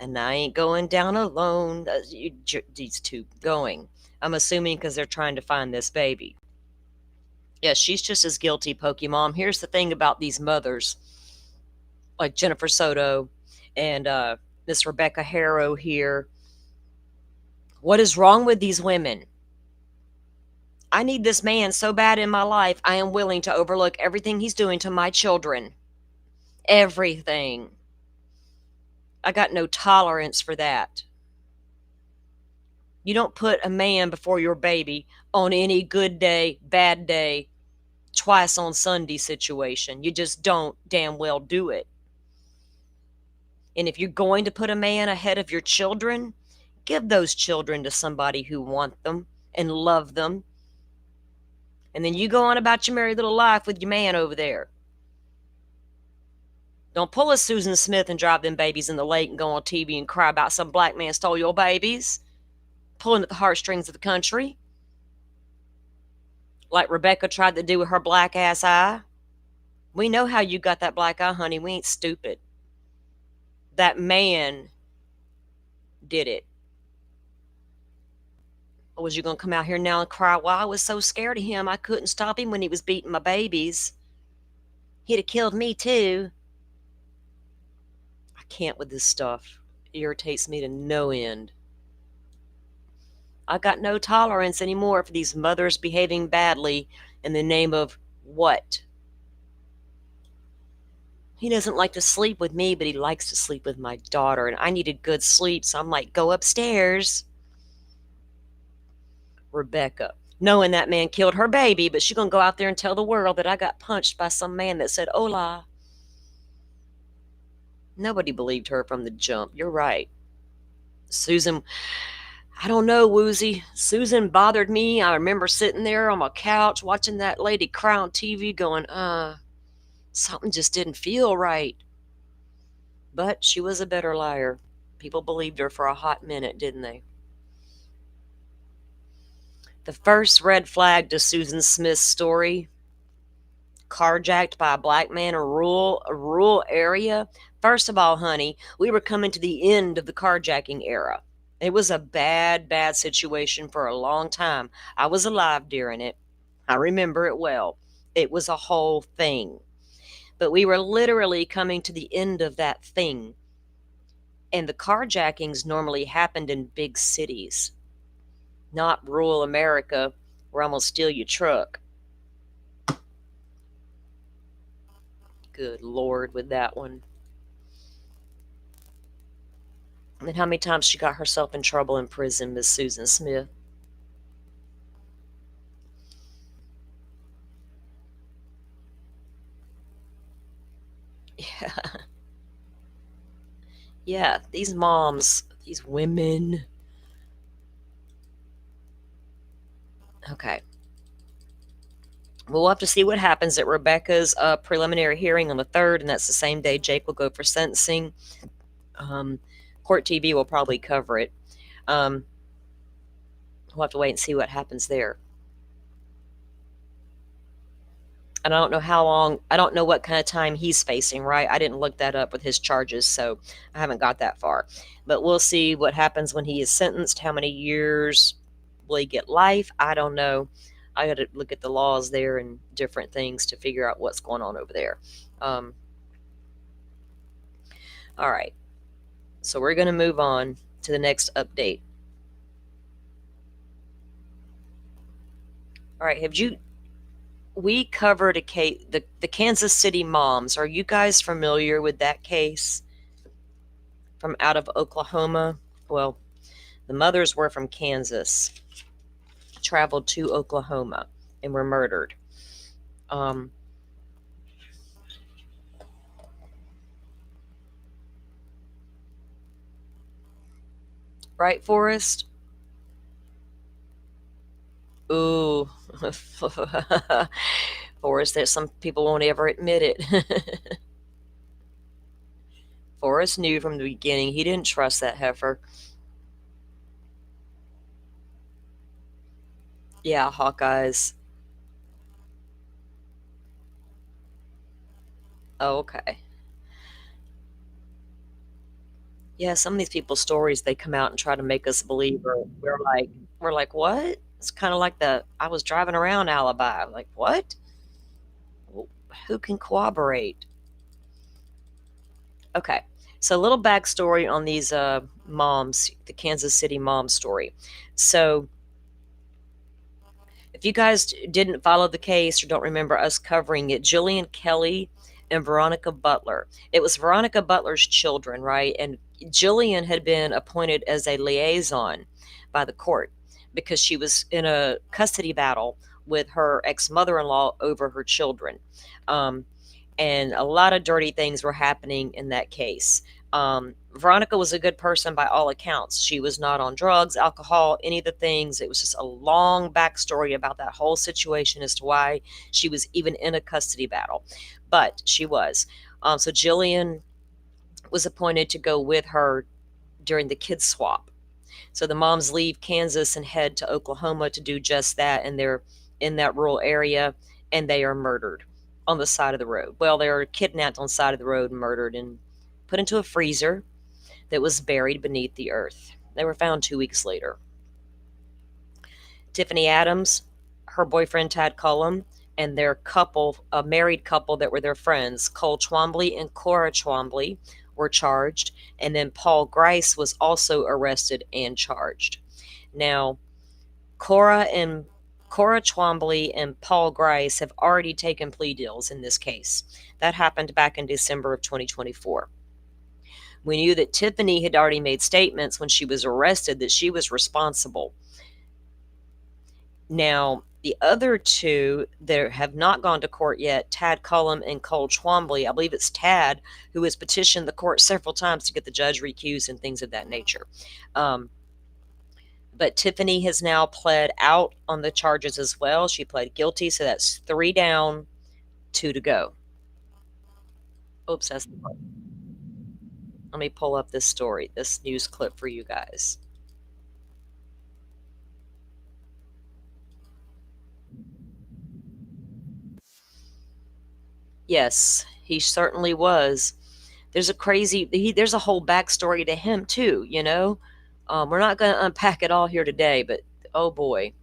And I ain't going down alone. These two going. I'm assuming because they're trying to find this baby. Yeah, she's just as guilty, Pokemon. Here's the thing about these mothers, like Jennifer Soto and Miss Rebecca Harrow here. What is wrong with these women? I need this man so bad in my life, I am willing to overlook everything he's doing to my children. Everything. I got no tolerance for that. You don't put a man before your baby on any good day, bad day, twice on Sunday situation. You just don't damn well do it. And if you're going to put a man ahead of your children, give those children to somebody who want them and love them. And then you go on about your merry little life with your man over there. Don't pull a Susan Smith and drive them babies in the lake and go on TV and cry about some black man stole your babies, pulling at the heartstrings of the country, like Rebecca tried to do with her black ass eye. We know how you got that black eye, honey. We ain't stupid. That man did it. Or was you going to come out here now and cry, well, I was so scared of him, I couldn't stop him when he was beating my babies. He'd have killed me too. I can't with this stuff. It irritates me to no end. I got no tolerance anymore for these mothers behaving badly in the name of what? He doesn't like to sleep with me, but he likes to sleep with my daughter, and I needed good sleep, so I'm like, go upstairs. Rebecca, knowing that man killed her baby, but she's going to go out there and tell the world that I got punched by some man that said, hola. Nobody believed her from the jump. You're right. Susan, I don't know, Woozy. Susan bothered me. I remember sitting there on my couch watching that lady cry on TV going, something just didn't feel right. But she was a better liar. People believed her for a hot minute, didn't they? The first red flag to Susan Smith's story, carjacked by a black man in a rural area. First of all, honey, we were coming to the end of the carjacking era. It was a bad, bad situation for a long time. I was alive during it. I remember it well. It was a whole thing. But we were literally coming to the end of that thing. And the carjackings normally happened in big cities, not rural America where I'm going to steal your truck. Good Lord with that one. And how many times she got herself in trouble in prison, Miss Susan Smith? Yeah. Yeah, these moms, these women. Okay. We'll have to see what happens at Rebecca's preliminary hearing on the 3rd, and that's the same day Jake will go for sentencing. Court TV will probably cover it. We'll have to wait and see what happens there. And I don't know how long, I don't know what kind of time he's facing, right? I didn't look that up with his charges, so I haven't got that far. But we'll see what happens when he is sentenced. How many years will he get life? I don't know. I got to look at the laws there and different things to figure out what's going on over there. All right. So we're going to move on to the next update. All right. We covered a case, the Kansas City moms. Are you guys familiar with that case from out of Oklahoma? Well, the mothers were from Kansas, traveled to Oklahoma, and were murdered. Right, Forrest? Ooh. Forrest, that some people won't ever admit it. Forrest knew from the beginning he didn't trust that heifer. Yeah, Hawkeyes. Oh, okay. Yeah, some of these people's stories, they come out and try to make us believe, or we're like, what? It's kind of like the I was driving around alibi. Like, what? Well, who can corroborate? Okay, so a little backstory on these moms, the Kansas City mom story. So if you guys didn't follow the case or don't remember us covering it, Jillian, Kelley, and Veronica Butler. It was Veronica Butler's children, right? And Jillian had been appointed as a liaison by the court because she was in a custody battle with her ex-mother-in-law over her children. And a lot of dirty things were happening in that case. Veronica was a good person by all accounts. She was not on drugs, alcohol, any of the things. It was just a long backstory about that whole situation as to why she was even in a custody battle. But she was. So Jillian was appointed to go with her during the kids swap. So the moms leave Kansas and head to Oklahoma to do just that, and they're in that rural area, and they are murdered on the side of the road. Well, they were kidnapped on the side of the road and murdered and put into a freezer that was buried beneath the earth. They were found 2 weeks later. Tiffany Adams, her boyfriend Tad Cullum, and their couple, a married couple that were their friends, Cole Twombly and Cora Twombly, were charged, and then Paul Grice was also arrested and charged. Now, Cora Twombly and Paul Grice have already taken plea deals in this case. That happened back in December of 2024. We knew that Tiffany had already made statements when she was arrested that she was responsible. Now, the other two that have not gone to court yet, Tad Cullum and Cole Twombly, I believe it's Tad, who has petitioned the court several times to get the judge recused and things of that nature. But Tiffany has now pled out on the charges as well. She pled guilty, so that's 3 down, 2 to go. Oops, that's the part. Let me pull up this story, this news clip for you guys. Yes, he certainly was. There's a whole backstory to him too, you know? We're not going to unpack it all here today, but oh boy.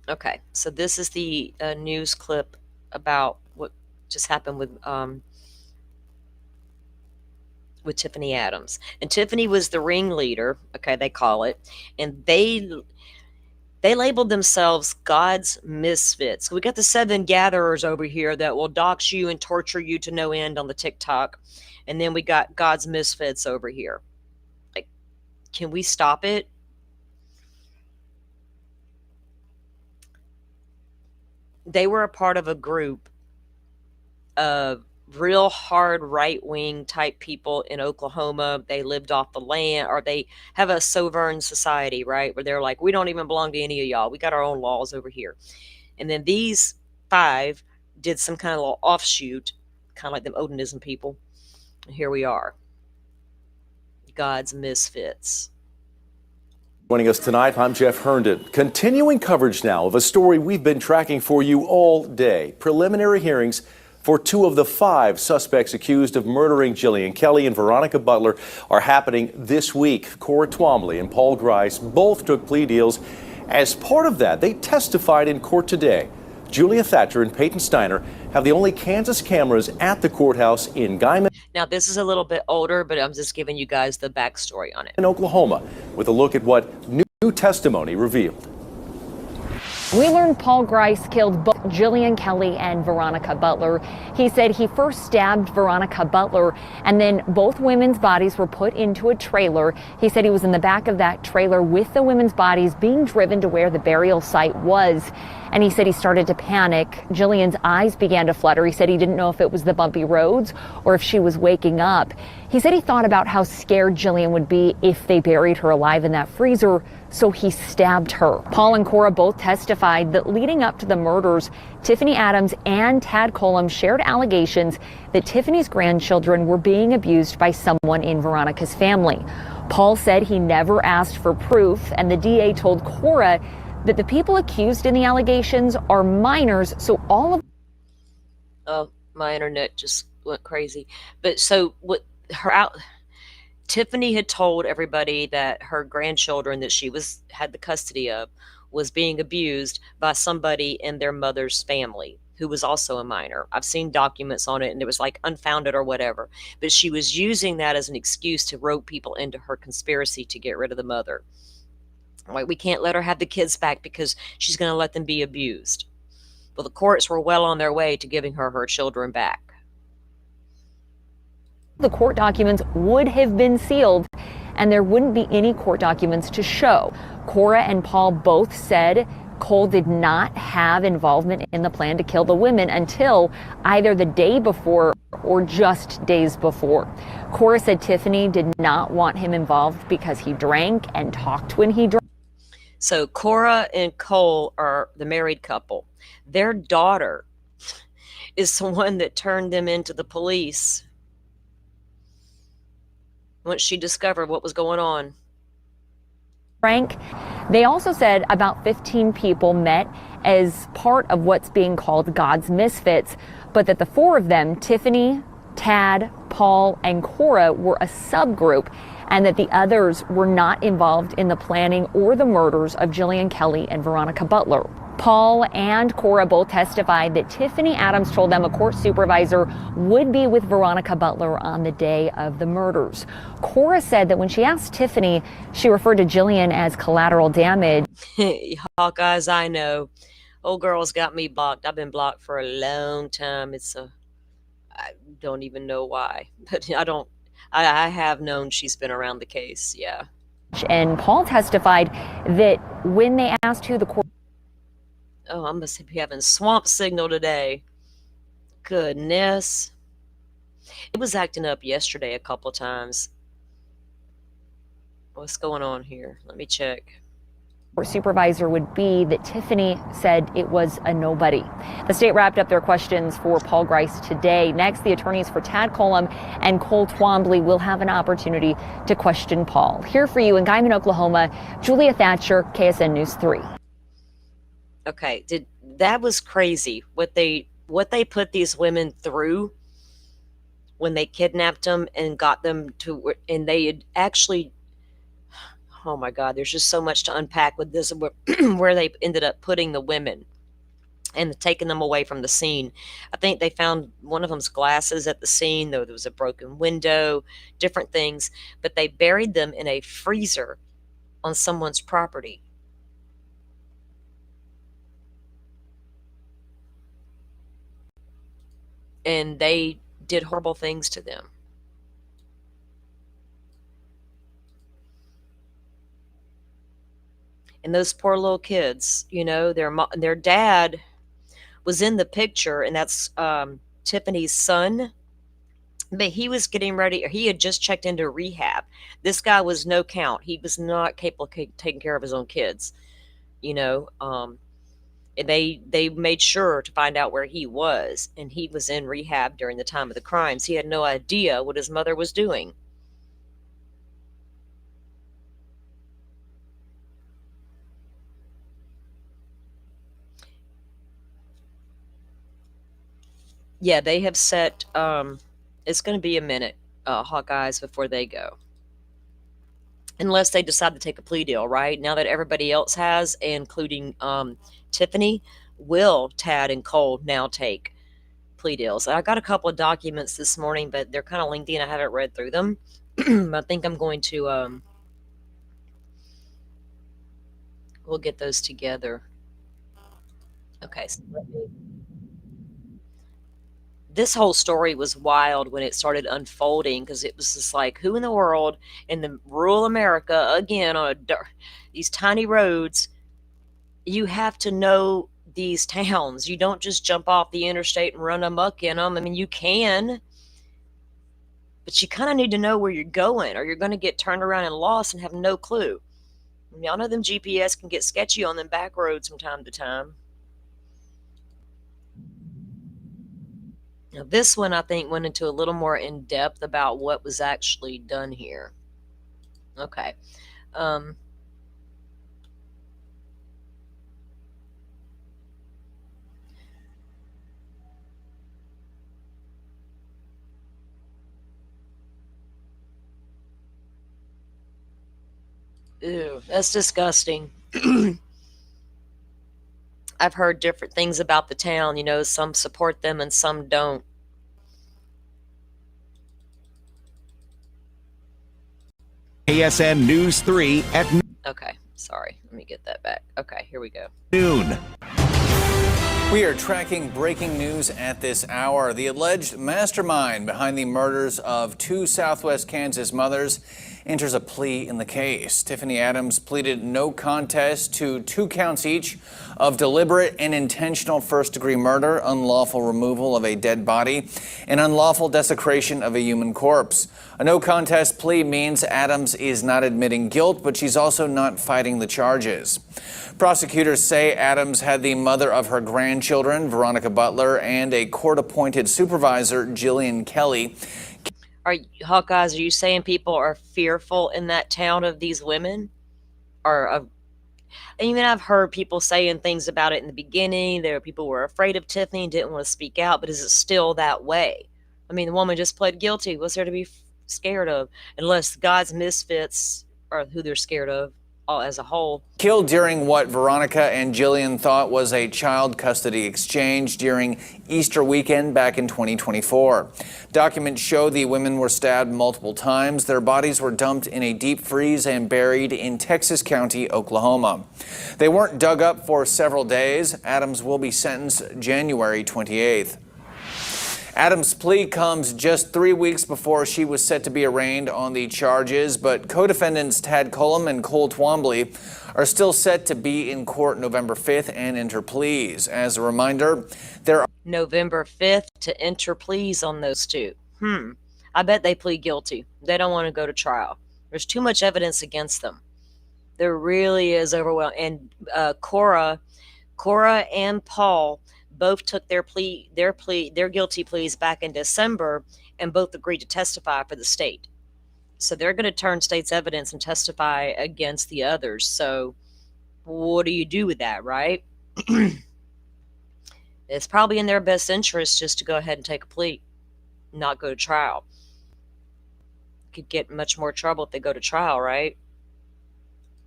Okay, so this is the news clip about what just happened with Tiffany Adams. And Tiffany was the ringleader, okay, they call it, and they labeled themselves God's misfits. We got the 7 gatherers over here that will dox you and torture you to no end on the TikTok. And then we got God's misfits over here. Like, can we stop it? They were a part of a group of real hard right-wing type people in Oklahoma. They lived off the land, or they have a sovereign society, right? Where they're like, we don't even belong to any of y'all. We got our own laws over here. And then these 5 did some kind of little offshoot, kind of like them Odinism people. And here we are. God's misfits. Joining us tonight, I'm Jeff Herndon. Continuing coverage now of a story we've been tracking for you all day. Preliminary hearings for 2 of the 5 suspects accused of murdering Jillian. Kelley and Veronica Butler are happening this week. Cora Twombly and Paul Grice both took plea deals. As part of that, they testified in court today. Julia Thatcher and Peyton Steiner have the only Kansas cameras at the courthouse in Guyman. Now, this is a little bit older, but I'm just giving you guys the backstory on it. In Oklahoma, with a look at what new testimony revealed. We learned Paul Grice killed both Jillian Kelley and Veronica Butler. He said he first stabbed Veronica Butler, and then both women's bodies were put into a trailer. He said he was in the back of that trailer with the women's bodies being driven to where the burial site was. And he said he started to panic. Jillian's eyes began to flutter. He said he didn't know if it was the bumpy roads or if she was waking up. He said he thought about how scared Jillian would be if they buried her alive in that freezer, so he stabbed her. Paul and Cora both testified that leading up to the murders, Tiffany Adams and Tad Colum shared allegations that Tiffany's grandchildren were being abused by someone in Veronica's family. Paul said he never asked for proof, and the DA told Cora that the people accused in the allegations are minors, so all of... Oh, my internet just went crazy. But so what Tiffany had told everybody that her grandchildren that she had the custody of was being abused by somebody in their mother's family who was also a minor. I've seen documents on it and it was like unfounded or whatever, but she was using that as an excuse to rope people into her conspiracy to get rid of the mother. Like, we can't let her have the kids back because she's going to let them be abused. Well, the courts were well on their way to giving her her children back. The court documents would have been sealed, and there wouldn't be any court documents to show. Cora and Paul both said Cole did not have involvement in the plan to kill the women until either the day before or just days before. Cora said Tiffany did not want him involved because he drank and talked when he drank. So Cora and Cole are the married couple. Their daughter is the one that turned them into the police once she discovered what was going on. Frank, they also said about 15 people met as part of what's being called God's Misfits, but that the 4 of them, Tiffany, Tad, Paul, and Cora, were a subgroup, and that the others were not involved in the planning or the murders of Jillian Kelley and Veronica Butler. Paul and Cora both testified that Tiffany Adams told them a court supervisor would be with Veronica Butler on the day of the murders. Cora said that when she asked Tiffany, she referred to Jillian as collateral damage. Hawkeyes, I know. Old girl's got me blocked. I've been blocked for a long time. I don't even know why, but I have known she's been around the case, yeah. And Paul testified that when they asked who the court... Oh, I must be having swamp signal today. Goodness. It was acting up yesterday a couple times. What's going on here? Let me check. Supervisor would be that Tiffany said it was a nobody. The state wrapped up their questions for Paul Grice today. Next, the attorneys for Tad Colum and Cole Twombly will have an opportunity to question Paul. Here for you in Guyman, Oklahoma, Julia Thatcher, KSN News 3. Okay, that was crazy what they put these women through when they kidnapped them and got them to, and they had actually, oh my God, there's just so much to unpack with this, where they ended up putting the women and taking them away from the scene. I think they found one of them's glasses at the scene, though there was a broken window, different things, but they buried them in a freezer on someone's property. And they did horrible things to them. And those poor little kids, you know, their dad was in the picture, and that's Tiffany's son. But he was getting ready, or he had just checked into rehab. This guy was no count. He was not capable of taking care of his own kids, you know. And they made sure to find out where he was, and he was in rehab during the time of the crimes. He had no idea what his mother was doing. Yeah, they have set, it's going to be a minute, Hawkeyes, before they go. Unless they decide to take a plea deal, right? Now that everybody else has, including Tiffany, will Tad and Cole now take plea deals? I got a couple of documents this morning, but they're kind of lengthy and I haven't read through them. I think I'm going to, we'll get those together. Okay, so this whole story was wild when it started unfolding, because it was just like, who in the world in the rural America, again, on these tiny roads, you have to know these towns. You don't just jump off the interstate and run amok in them. I mean, you can, but you kind of need to know where you're going, or you're going to get turned around and lost and have no clue. Y'all know them GPS can get sketchy on them back roads from time to time. Now, this one, I think, went into a little more in depth about what was actually done here. Okay. Ew, that's disgusting. I've heard different things about the town. You know, some support them and some don't. KSN News 3 at Okay, sorry. Let me get that back. Okay, here we go. noon. We are tracking breaking news at this hour. The alleged mastermind behind the murders of two Southwest Kansas mothers enters a plea in the case. Tiffany Adams pleaded no contest to 2 counts each of deliberate and intentional first-degree murder, unlawful removal of a dead body, and unlawful desecration of a human corpse. A no contest plea means Adams is not admitting guilt, but she's also not fighting the charges. Prosecutors say Adams had the mother of her grandchildren, Veronica Butler, and a court-appointed supervisor, Jillian Kelley. Hawkeyes, are you saying people are fearful in that town of these women? Or even I've heard people saying things about it in the beginning. There were people who were afraid of Tiffany and didn't want to speak out, but is it still that way? I mean, the woman just pled guilty. What's there to be scared of? Unless God's misfits are who they're scared of as a whole. Killed during what Veronica and Jillian thought was a child custody exchange during Easter weekend back in 2024. Documents show the women were stabbed multiple times. Their bodies were dumped in a deep freeze and buried in Texas County, Oklahoma. They weren't dug up for several days. Adams will be sentenced January 28th. Adams' plea comes just 3 weeks before she was set to be arraigned on the charges, but co-defendants Tad Cullum and Cole Twombly are still set to be in court November 5th and enter pleas. As a reminder, there are November 5th to enter pleas on those two. I bet they plead guilty. They don't want to go to trial. There's too much evidence against them. There really is overwhelming. And Cora and Paul both took their guilty pleas back in December, and both agreed to testify for the state. So they're going to turn state's evidence and testify against the others. So what do you do with that, right? It's probably in their best interest just to go ahead and take a plea, not go to trial. Could get much more trouble if they go to trial, right?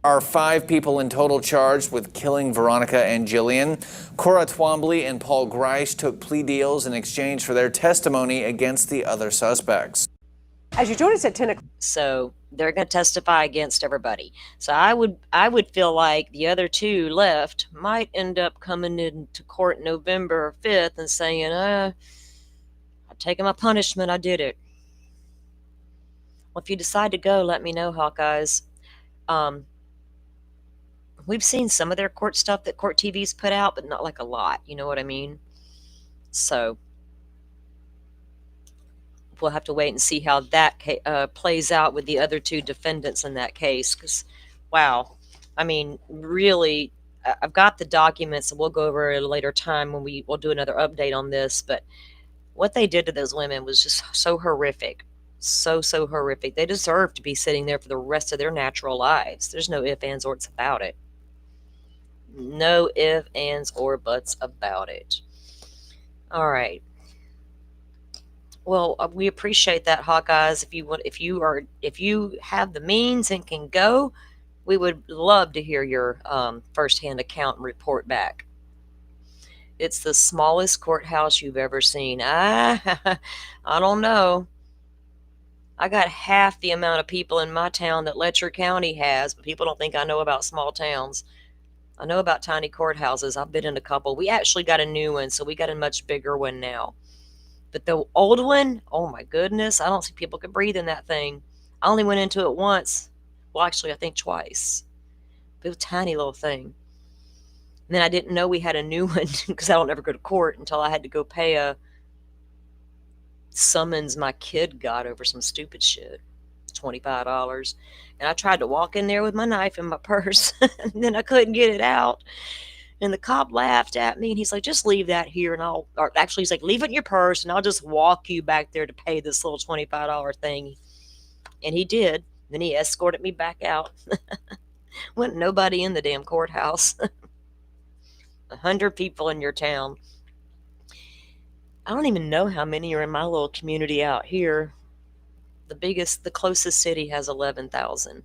are 5 people in total charged with killing Veronica and Jillian. Cora Twombly and Paul Grice took plea deals in exchange for their testimony against the other suspects. As you join us at 10 o'clock. So they're going to testify against everybody. So I would feel like the other two left might end up coming into court November 5th and saying, I've taken my punishment. I did it. Well, if you decide to go, let me know, Hawkeyes. We've seen some of their court stuff that Court TV's put out, but not like a lot. You know what I mean? So we'll have to wait and see how that plays out with the other 2 defendants in that case. Because, wow, I mean, really, I've got the documents, and we'll go over it at a later time when we'll do another update on this. But what they did to those women was just so horrific. So horrific. They deserve to be sitting there for the rest of their natural lives. There's no ifs, ands, or buts about it. No ifs, ands, or buts about it. All right. Well, we appreciate that, Hawkeyes. If you have the means and can go, we would love to hear your firsthand account and report back. It's the smallest courthouse you've ever seen. I don't know. I got half the amount of people in my town that Letcher County has, but people don't think I know about small towns. I know about tiny courthouses. I've been in a couple. We actually got a new one, so we got a much bigger one now. But the old one, oh my goodness, I don't think people could breathe in that thing. I only went into it once. Well, actually, I think twice. It was a tiny little thing. And then I didn't know we had a new one because I don't ever go to court until I had to go pay a summons my kid got over some stupid shit. $25. And I tried to walk in there with my knife in my purse, and then I couldn't get it out. And the cop laughed at me, and he's like, just leave that here, and or actually, he's like, leave it in your purse, and I'll just walk you back there to pay this little $25 thing. And he did. Then he escorted me back out. Wasn't nobody in the damn courthouse. 100 people in your town. I don't even know how many are in my little community out here. The closest city has 11,000.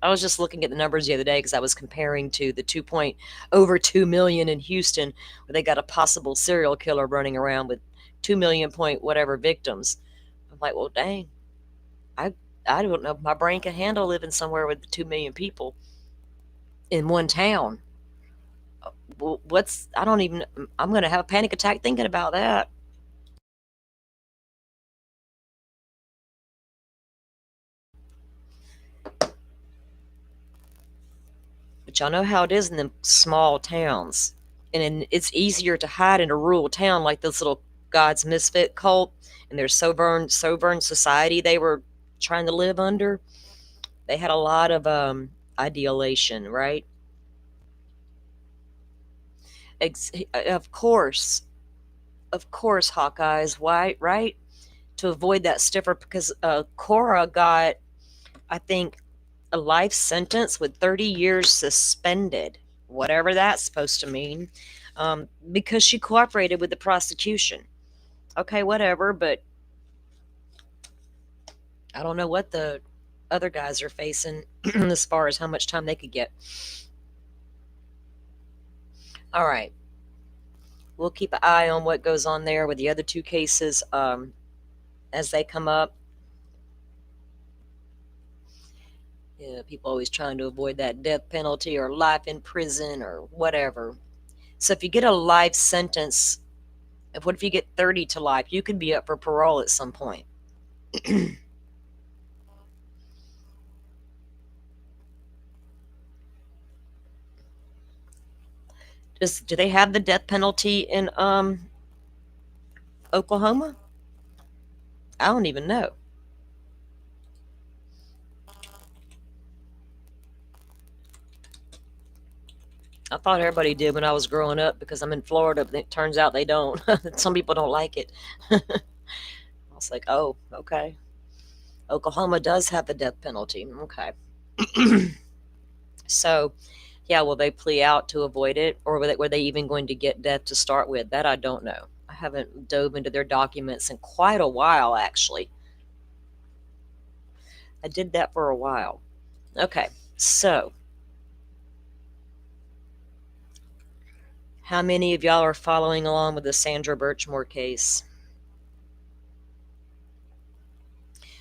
I was just looking at the numbers the other day because I was comparing to the over 2 million in Houston, where they got a possible serial killer running around with 2 million point whatever victims. I'm like, well, dang, I don't know if my brain can handle living somewhere with 2 million people in one town. Well, I'm going to have a panic attack thinking about that. But y'all know how it is in them small towns. And it's easier to hide in a rural town like this little God's misfit cult and their sovereign society they were trying to live under. They had a lot of ideation, right? Of course, Hawkeyes, why, right? To avoid that stiffer, because Cora got, I think, a life sentence with 30 years suspended, whatever that's supposed to mean, because she cooperated with the prosecution. Okay, whatever, but I don't know what the other guys are facing as far as how much time they could get. All right. We'll keep an eye on what goes on there with the other two cases as they come up. Yeah, people always trying to avoid that death penalty or life in prison or whatever. So if you get a life sentence, what if you get 30 to life? You could be up for parole at some point. Do they have the death penalty in Oklahoma? I don't even know. I thought everybody did when I was growing up because I'm in Florida, but it turns out they don't. Some people don't like it. I was like, oh, okay. Oklahoma does have the death penalty. Okay. So, yeah, will they plea out to avoid it? Or were they even going to get death to start with? That I don't know. I haven't dove into their documents in quite a while, actually. I did that for a while. Okay, so how many of y'all are following along with the Sandra Birchmore case?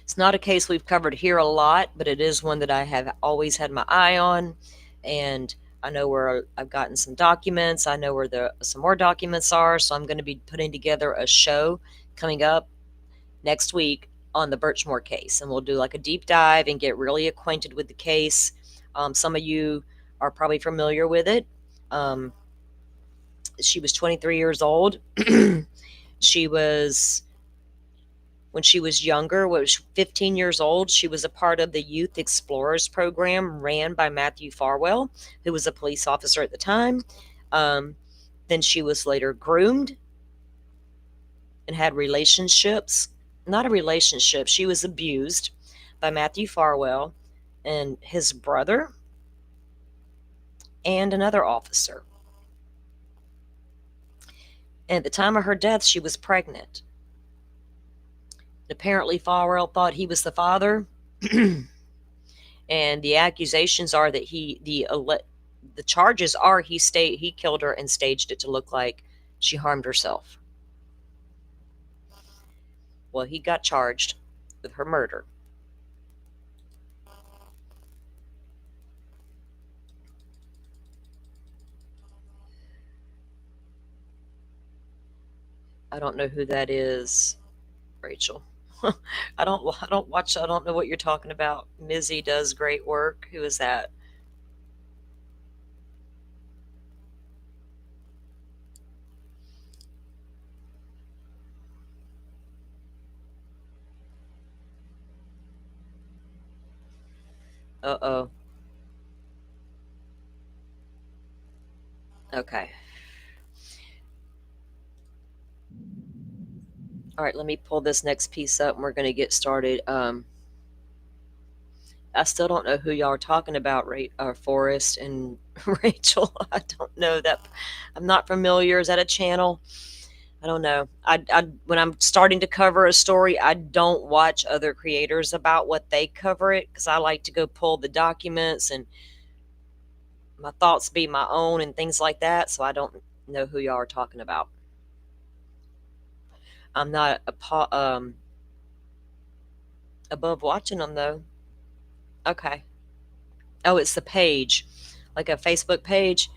It's not a case we've covered here a lot, but it is one that I have always had my eye on, and I know where I've gotten some documents. I know where some more documents are, so I'm going to be putting together a show coming up next week on the Birchmore case, and we'll do like a deep dive and get really acquainted with the case. Some of you are probably familiar with it. She was 23 years old. When she was younger, was 15 years old, she was a part of the Youth Explorers program ran by Matthew Farwell, who was a police officer at the time. Then she was later groomed and had relationships. Not a relationship, she was abused by Matthew Farwell and his brother and another officer. And at the time of her death, she was pregnant. Apparently, Farrell thought he was the father, and the accusations are that the charges are he killed her and staged it to look like she harmed herself. Well, he got charged with her murder. I don't know who that is, Rachel. I don't watch. I don't know what you're talking about. Mizzy does great work. Who is that? Uh-oh. Okay. All right, let me pull this next piece up and we're going to get started. I still don't know who y'all are talking about, Forrest and Rachel. I don't know that. I'm not familiar. Is that a channel? I don't know. When I'm starting to cover a story, I don't watch other creators about what they cover it because I like to go pull the documents and my thoughts be my own and things like that. So I don't know who y'all are talking about. I'm not above watching them though. Okay. Oh, it's the page, like a Facebook page.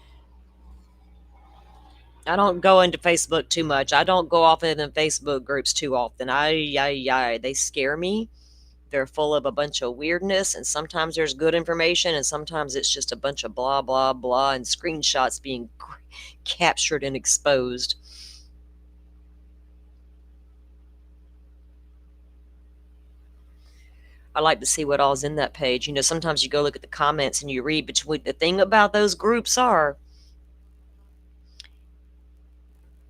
I don't go into Facebook too much. I don't go off in Facebook groups too often. They scare me. They're full of a bunch of weirdness, and sometimes there's good information, and sometimes it's just a bunch of blah, blah, blah, and screenshots being captured and exposed. I like to see what all's in that page. You know, sometimes you go look at the comments and you read between. The thing about those groups are,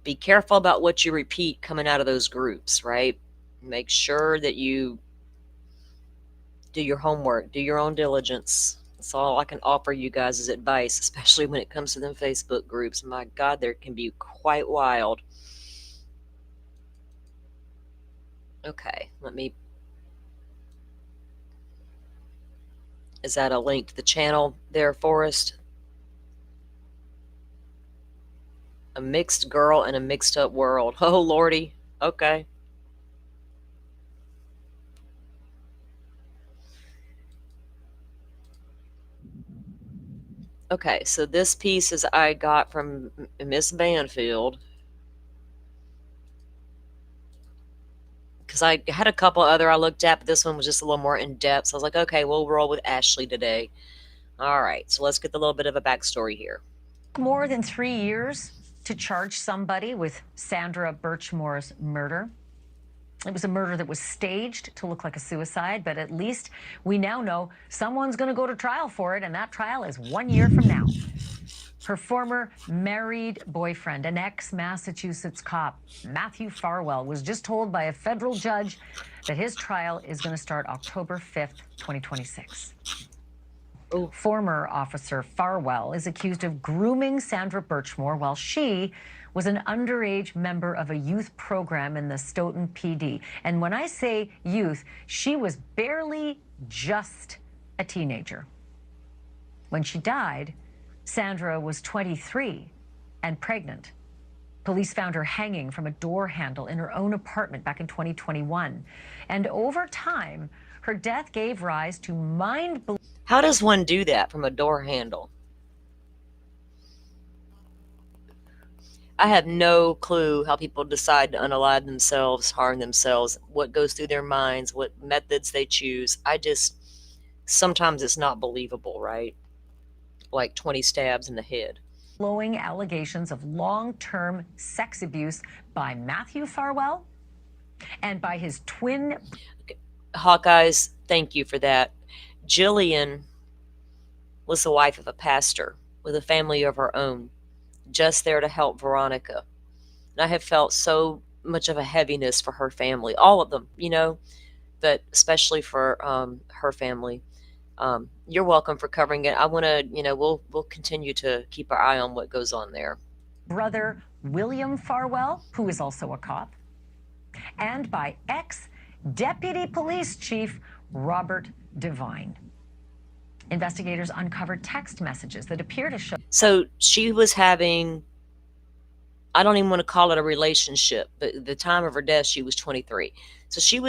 be careful about what you repeat coming out of those groups, right? Make sure that you do your homework, do your own diligence. That's all I can offer you guys as advice, especially when it comes to them Facebook groups. My God, there can be quite wild. Okay, is that a link to the channel there, Forrest? A mixed girl in a mixed up world. Oh, Lordy. Okay. Okay, so this piece is I got from Miss Banfield. Because I had a couple other I looked at, but this one was just a little more in depth. So I was like, okay, we'll roll with Ashley today. All right, so let's get a little bit of a backstory here. More than 3 years to charge somebody with Sandra Birchmore's murder. It was a murder that was staged to look like a suicide, but at least we now know someone's going to go to trial for it, and that trial is 1 year from now. Her former married boyfriend, an ex-Massachusetts cop, Matthew Farwell, was just told by a federal judge that his trial is going to start October 5th, 2026. Ooh. Former officer Farwell is accused of grooming Sandra Birchmore while she was an underage member of a youth program in the Stoughton PD. And when I say youth, she was barely just a teenager. When she died, Sandra was 23 and pregnant. Police found her hanging from a door handle in her own apartment back in 2021. And over time, her death gave rise to mind-blowing. How does one do that from a door handle? I have no clue how people decide to unalive themselves, harm themselves, what goes through their minds, what methods they choose. Sometimes it's not believable, right? Like 20 stabs in the head. Blowing allegations of long-term sex abuse by Matthew Farwell and by his twin. Hawkeyes, thank you for that. Jillian was the wife of a pastor with a family of her own, just there to help Veronica. And I have felt so much of a heaviness for her family, all of them, you know, but especially for her family. You're welcome for covering it. I want to, we'll continue to keep our eye on what goes on there. Brother William Farwell, who is also a cop, and by Deputy Police Chief Robert Devine. Investigators uncovered text messages that appear to show. So she was having, I don't even want to call it a relationship, but at the time of her death, she was 23. So she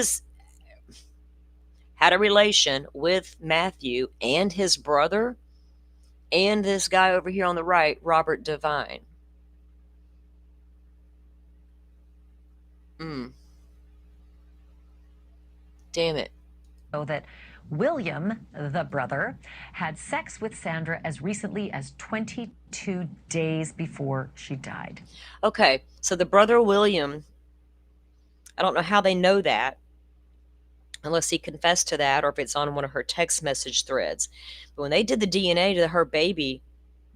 had a relation with Matthew and his brother and this guy over here on the right, Robert Devine. Damn it. So that William, the brother, had sex with Sandra as recently as 22 days before she died. Okay, so the brother William, I don't know how they know that, unless he confessed to that or if it's on one of her text message threads. But when they did the DNA to her baby,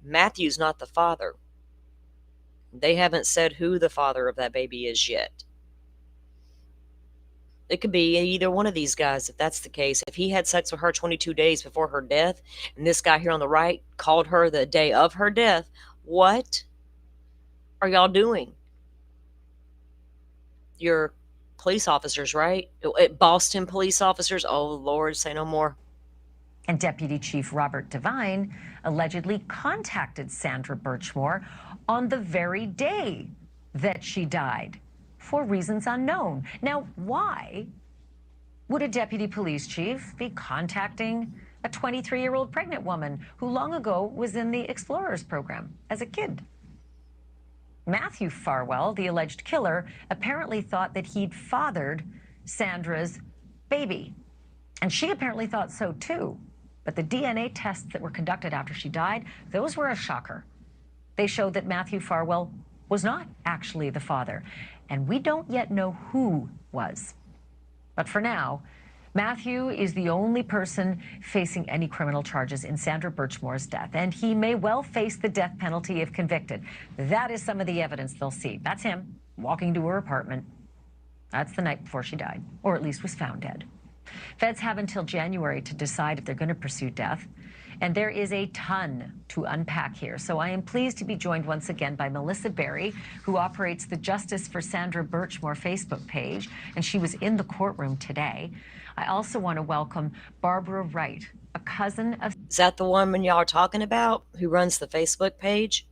Matthew's not the father. They haven't said who the father of that baby is yet. It could be either one of these guys if that's the case. If he had sex with her 22 days before her death, and this guy here on the right called her the day of her death, what are y'all doing? You're police officers, right? Boston police officers. Oh, Lord, say no more. And Deputy Chief Robert Devine allegedly contacted Sandra Birchmore on the very day that she died for reasons unknown. Now, why would a deputy police chief be contacting a 23-year-old pregnant woman who long ago was in the Explorers program as a kid? Matthew Farwell, the alleged killer, apparently thought that he'd fathered Sandra's baby. And she apparently thought so too. But the DNA tests that were conducted after she died, those were a shocker. They showed that Matthew Farwell was not actually the father. And we don't yet know who was. But for now, Matthew is the only person facing any criminal charges in Sandra Birchmore's death, and he may well face the death penalty if convicted. That is some of the evidence they'll see. That's him walking to her apartment. That's the night before she died, or at least was found dead. Feds have until January to decide if they're going to pursue death, and there is a ton to unpack here. So I am pleased to be joined once again by Melissa Berry, who operates the Justice for Sandra Birchmore Facebook page, and she was in the courtroom today. I also want to welcome Barbara Wright, a cousin of... Is that the woman y'all are talking about who runs the Facebook page?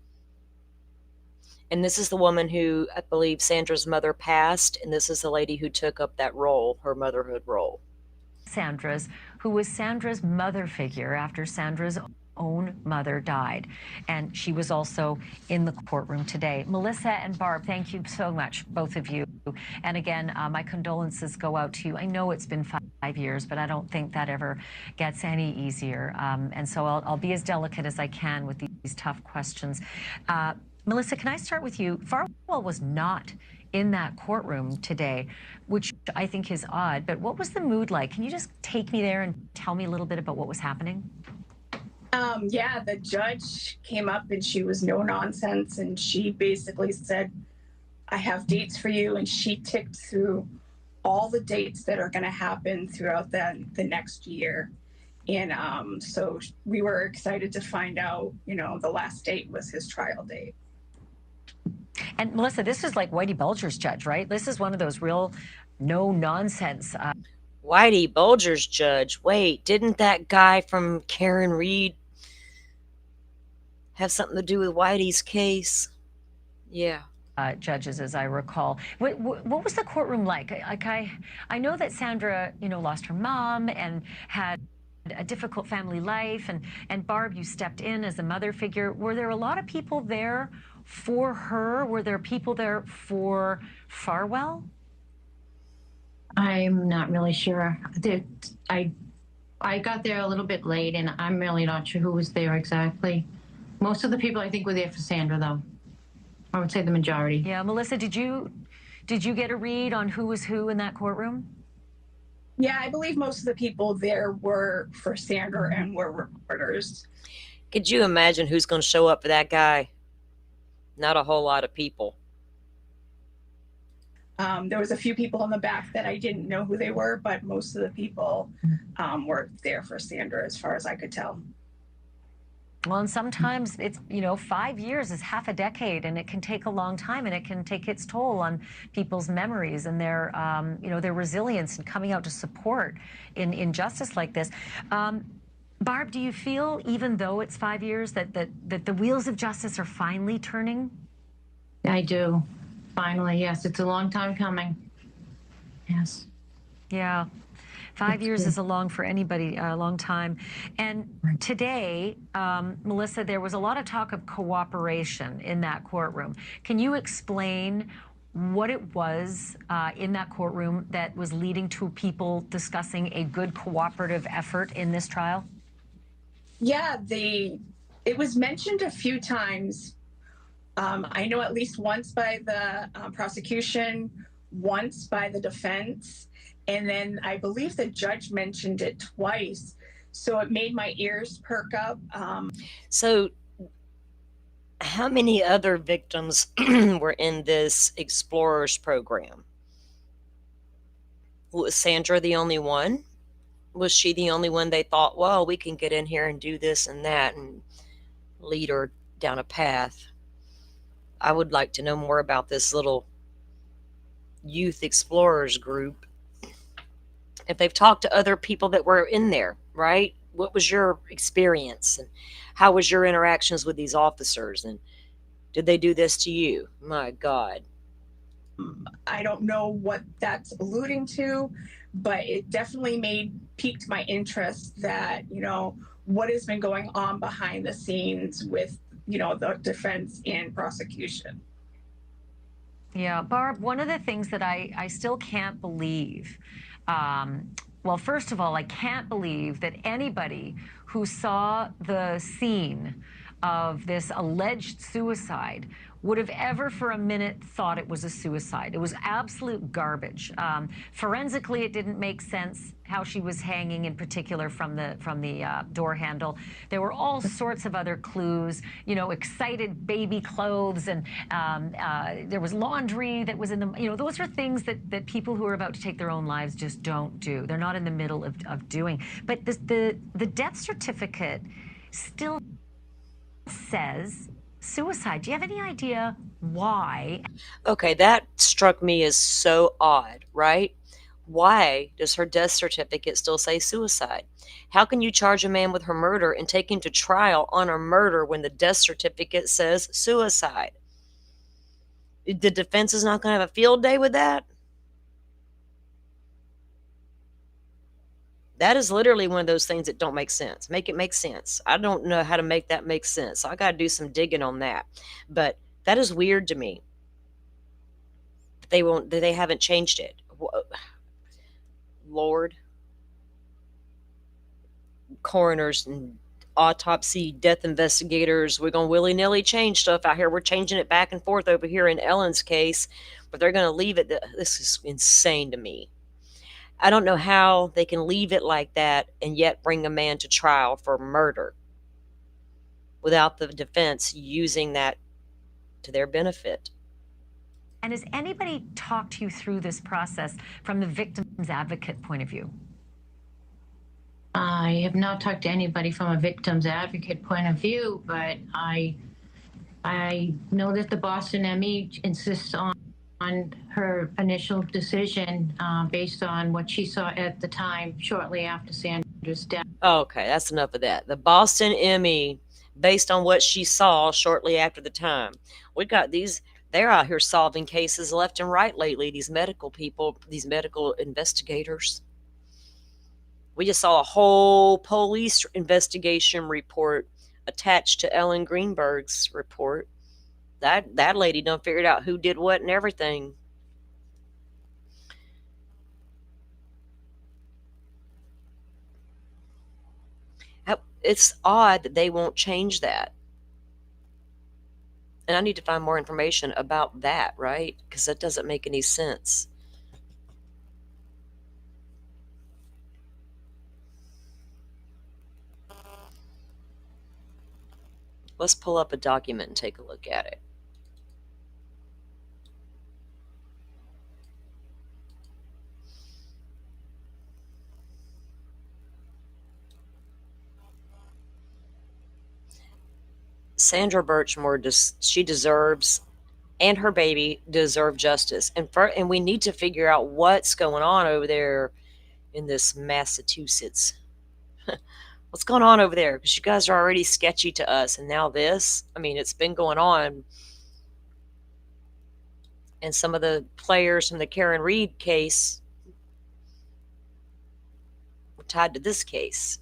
And this is the woman who, I believe, Sandra's mother passed, and this is the lady who took up that role, her motherhood role. Sandra's, who was Sandra's mother figure after Sandra's own mother died. And she was also in the courtroom today. Melissa and Barb, thank you so much, both of you. And again, my condolences go out to you. I know it's been 5 years, but I don't think that ever gets any easier. And so I'll be as delicate as I can with these tough questions. Melissa, can I start with you? Farwell was not in that courtroom today, which I think is odd, but what was the mood like? Can you just take me there and tell me a little bit about what was happening? Yeah, the judge came up and she was no nonsense, and she basically said, I have dates for you, and she ticked through all the dates that are going to happen throughout the next year. And so we were excited to find out, you know, the last date was his trial date. And Melissa, this is like Whitey Bulger's judge, right? This is one of those real no nonsense. Whitey Bulger's judge. Wait, didn't that guy from Karen Reed have something to do with Whitey's case? Yeah. Judges, as I recall. What was the courtroom like? I know that Sandra, you know, lost her mom and had a difficult family life, and Barb, you stepped in as a mother figure. Were there a lot of people there for her? Were there people there for Farwell? I'm not really sure. I got there a little bit late, and I'm really not sure who was there exactly. Most of the people, I think, were there for Sandra, though. I would say the majority. Yeah, Melissa, did you get a read on who was who in that courtroom? Yeah, I believe most of the people there were for Sandra and were reporters. Could you imagine who's going to show up for that guy? Not a whole lot of people. There was a few people in the back that I didn't know who they were, but most of the people were there for Sandra, as far as I could tell. Well, and sometimes it's, 5 years is half a decade, and it can take a long time, and it can take its toll on people's memories and their resilience and coming out to support in injustice like this. Barb, do you feel, even though it's 5 years, that the wheels of justice are finally turning? I do. Finally, yes. It's a long time coming. Yes. Yeah. 5 years is a long time. And today, Melissa, there was a lot of talk of cooperation in that courtroom. Can you explain what it was in that courtroom that was leading to people discussing a good cooperative effort in this trial? Yeah, it was mentioned a few times. I know at least once by the prosecution, once by the defense, and then I believe the judge mentioned it twice. So it made my ears perk up. So, how many other victims were in this Explorers program? Was Sandra the only one? Was she the only one they thought, well, we can get in here and do this and that and lead her down a path? I would like to know more about this little youth explorers group. If they've talked to other people that were in there, right? What was your experience, and how was your interactions with these officers, and did they do this to you? My God. I don't know what that's alluding to, but it definitely piqued my interest that, what has been going on behind the scenes with, the defense and prosecution. Yeah, Barb, one of the things that I still can't believe, well, first of all, I can't believe that anybody who saw the scene of this alleged suicide would have ever for a minute thought it was a suicide. It was absolute garbage. Forensically, it didn't make sense how she was hanging, in particular from the door handle. There were all sorts of other clues, excited baby clothes, and there was laundry that was in the, those are things that people who are about to take their own lives just don't do. They're not in the middle of doing. But the death certificate still says suicide. Do you have any idea why? Okay, that struck me as so odd, right? Why does her death certificate still say suicide? How can you charge a man with her murder and take him to trial on a murder when the death certificate says suicide? The defense is not going to have a field day with that? That is literally one of those things that don't make sense. Make it make sense. I don't know how to make that make sense. So I got to do some digging on that. But that is weird to me. They haven't changed it. Lord. Coroners and autopsy death investigators, we're going to willy-nilly change stuff out here. We're changing it back and forth over here in Ellen's case, but they're going to leave it. This is insane to me. I don't know how they can leave it like that and yet bring a man to trial for murder without the defense using that to their benefit. And has anybody talked to you through this process from the victim's advocate point of view? I have not talked to anybody from a victim's advocate point of view, but I know that the Boston ME insists on her initial decision based on what she saw at the time shortly after Sandra's death. Okay, that's enough of that. The Boston ME, based on what she saw shortly after the time. We got these, they're out here solving cases left and right lately, these medical people, these medical investigators. We just saw a whole police investigation report attached to Ellen Greenberg's report. That lady done figured out who did what and everything. It's odd that they won't change that. And I need to find more information about that, right? Because that doesn't make any sense. Let's pull up a document and take a look at it. Sandra Birchmore, she deserves, and her baby deserve justice. And we need to figure out what's going on over there in this Massachusetts. What's going on over there? Because you guys are already sketchy to us, and now this. I mean, it's been going on. And some of the players from the Karen Reed case were tied to this case.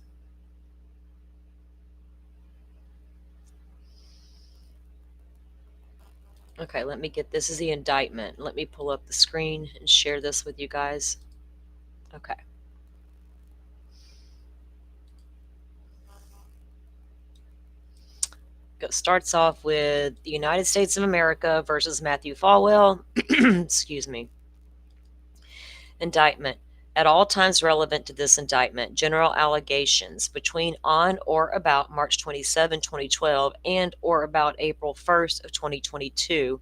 Okay, let me get this is the indictment. Let me pull up the screen and share this with you guys. Okay. Starts off with the United States of America versus Matthew Falwell. Excuse me. Indictment. At all times relevant to this indictment, general allegations between on or about March 27, 2012 and or about April 1st of 2022,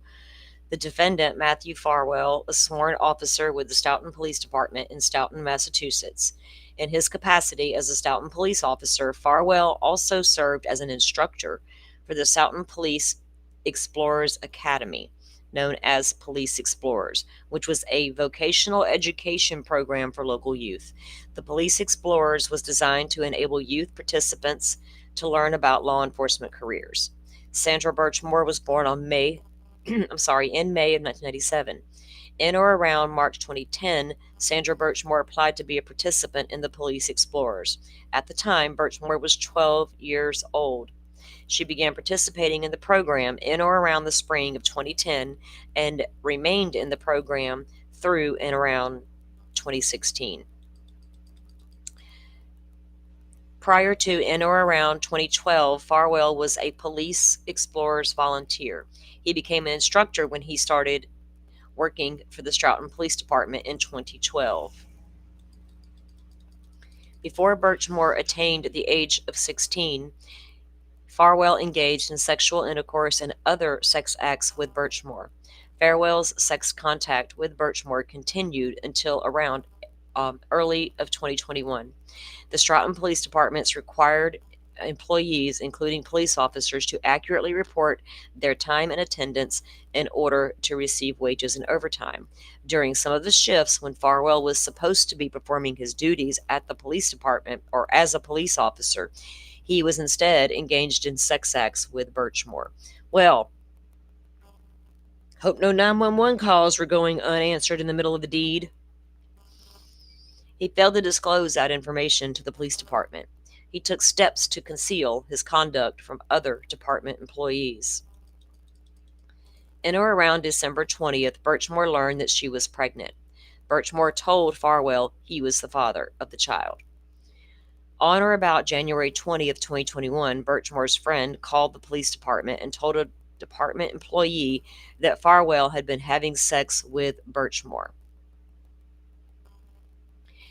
the defendant, Matthew Farwell, a sworn officer with the Stoughton Police Department in Stoughton, Massachusetts. In his capacity as a Stoughton police officer, Farwell also served as an instructor for the Stoughton Police Explorers Academy, known as Police Explorers, which was a vocational education program for local youth. The Police Explorers was designed to enable youth participants to learn about law enforcement careers. Sandra Birchmore was born on in May of 1997. In or around March 2010, Sandra Birchmore applied to be a participant in the Police Explorers. At the time, Birchmore was 12 years old. She began participating in the program in or around the spring of 2010 and remained in the program through and around 2016. Prior to in or around 2012, Farwell was a Police Explorers volunteer. He became an instructor when he started working for the Stoughton Police Department in 2012. Before Birchmore attained the age of 16, Farwell engaged in sexual intercourse and other sex acts with Birchmore. Farwell's sex contact with Birchmore continued until around early of 2021. The Stoughton Police Department's required employees, including police officers, to accurately report their time and attendance in order to receive wages and overtime. During some of the shifts when Farwell was supposed to be performing his duties at the police department or as a police officer, he was instead engaged in sex acts with Birchmore. Well, hope no 911 calls were going unanswered in the middle of the deed. He failed to disclose that information to the police department. He took steps to conceal his conduct from other department employees. In or around December 20th, Birchmore learned that she was pregnant. Birchmore told Farwell he was the father of the child. On or about January 20th, 2021, Birchmore's friend called the police department and told a department employee that Farwell had been having sex with Birchmore.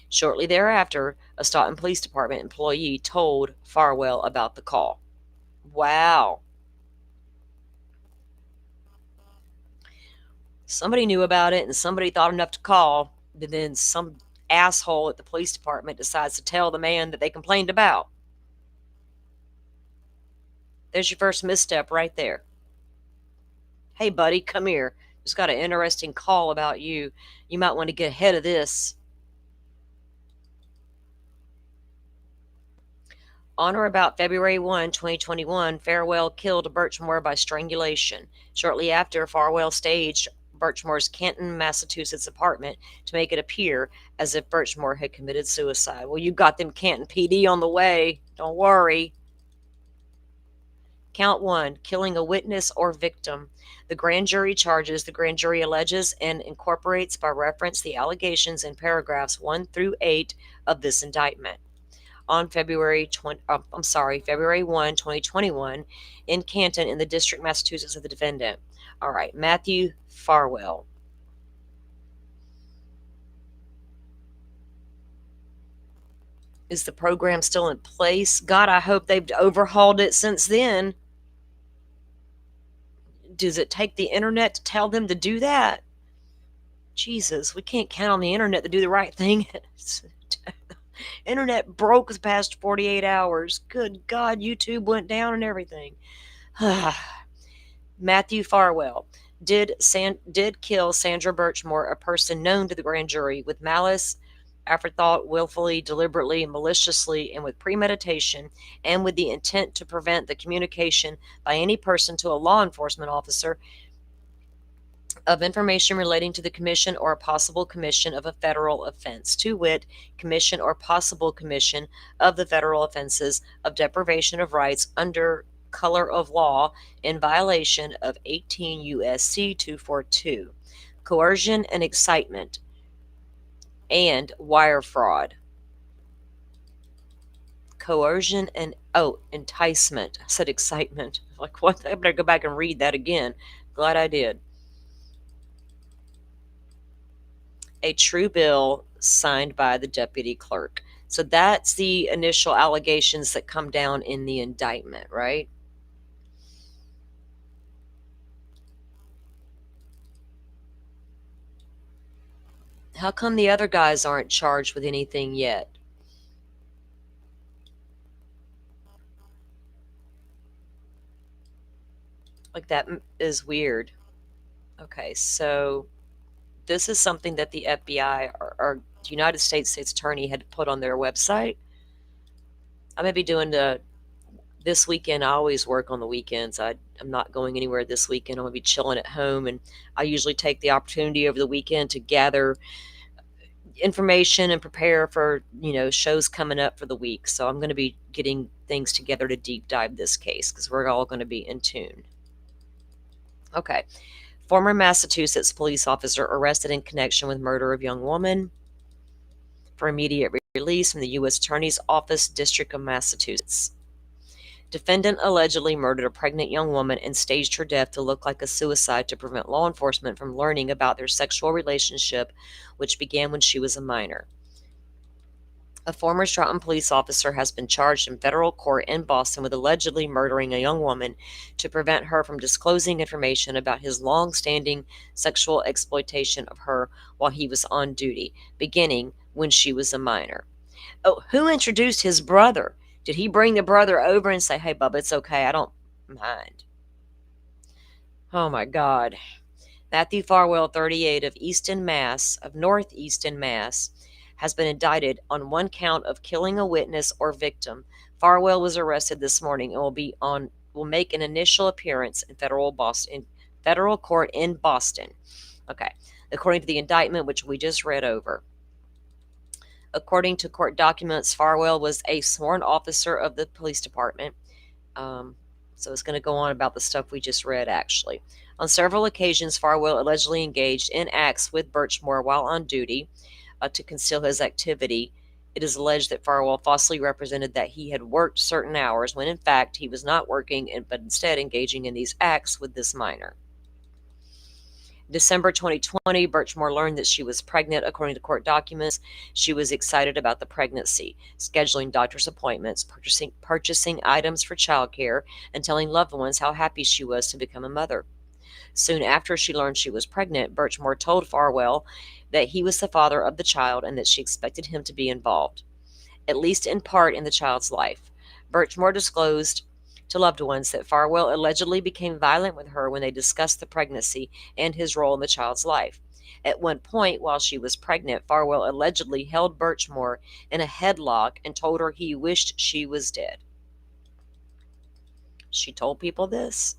Shortly thereafter, a Stoughton Police Department employee told Farwell about the call. Wow. Somebody knew about it and somebody thought enough to call, but then some asshole at the police department decides to tell the man that they complained about. There's your first misstep right there. Hey, buddy, come here. Just got an interesting call about you. You might want to get ahead of this. On or about February 1, 2021, Farwell killed Birchmore by strangulation. Shortly after, Farwell staged Birchmore's Canton, Massachusetts apartment to make it appear as if Birchmore had committed suicide. Well, you got them Canton PD on the way. Don't worry. Count 1, killing a witness or victim. The grand jury charges, the grand jury alleges and incorporates by reference the allegations in paragraphs 1 through 8 of this indictment. On February 1, 2021, in Canton, in the district, Massachusetts, of the defendant. All right, Matthew Farwell. Is the program still in place? God, I hope they've overhauled it since then. Does it take the internet to tell them to do that? Jesus, we can't count on the internet to do the right thing. Internet broke the past 48 hours. Good God, YouTube went down and everything. Matthew Farwell did kill Sandra Birchmore, a person known to the grand jury, with malice, aforethought, willfully, deliberately, maliciously, and with premeditation, and with the intent to prevent the communication by any person to a law enforcement officer of information relating to the commission or possible commission of a federal offense, to wit, commission or possible commission of the federal offenses of deprivation of rights under color of law in violation of 18 U.S.C. 242, coercion and excitement, and wire fraud. Coercion and, enticement. I said excitement. Like, what? I better go back and read that again. Glad I did. A true bill signed by the deputy clerk. So that's the initial allegations that come down in the indictment, right? How come the other guys aren't charged with anything yet? Like, that is weird. Okay, so this is something that the FBI or United States Attorney had put on their website. I may be doing this weekend. I always work on the weekends. I'm not going anywhere this weekend. I'm going to be chilling at home, and I usually take the opportunity over the weekend to gather information and prepare for, shows coming up for the week. So I'm going to be getting things together to deep dive this case because we're all going to be in tune. Okay. Former Massachusetts police officer arrested in connection with murder of young woman for immediate release from the U.S. Attorney's Office, District of Massachusetts. Defendant allegedly murdered a pregnant young woman and staged her death to look like a suicide to prevent law enforcement from learning about their sexual relationship, which began when she was a minor. A former Stoughton police officer has been charged in federal court in Boston with allegedly murdering a young woman to prevent her from disclosing information about his long-standing sexual exploitation of her while he was on duty, beginning when she was a minor. Oh, who introduced his brother? Did he bring the brother over and say, "Hey, Bubba, it's okay, I don't mind"? Oh, my God. Matthew Farwell, 38, of North Easton, Mass., has been indicted on one count of killing a witness or victim. Farwell was arrested this morning and will make an initial appearance in federal court in Boston. Okay, according to the indictment, which we just read over. According to court documents, Farwell was a sworn officer of the police department. So it's going to go on about the stuff we just read, actually. On several occasions, Farwell allegedly engaged in acts with Birchmore while on duty to conceal his activity. It is alleged that Farwell falsely represented that he had worked certain hours when in fact he was not working, but instead engaging in these acts with this minor. December 2020, Birchmore learned that she was pregnant. According to court documents, she was excited about the pregnancy, scheduling doctor's appointments, purchasing items for childcare, and telling loved ones how happy she was to become a mother. Soon after she learned she was pregnant, Birchmore told Farwell that he was the father of the child and that she expected him to be involved, at least in part, in the child's life. Birchmore disclosed to loved ones that Farwell allegedly became violent with her when they discussed the pregnancy and his role in the child's life. At one point, while she was pregnant, Farwell allegedly held Birchmore in a headlock and told her he wished she was dead. She told people this.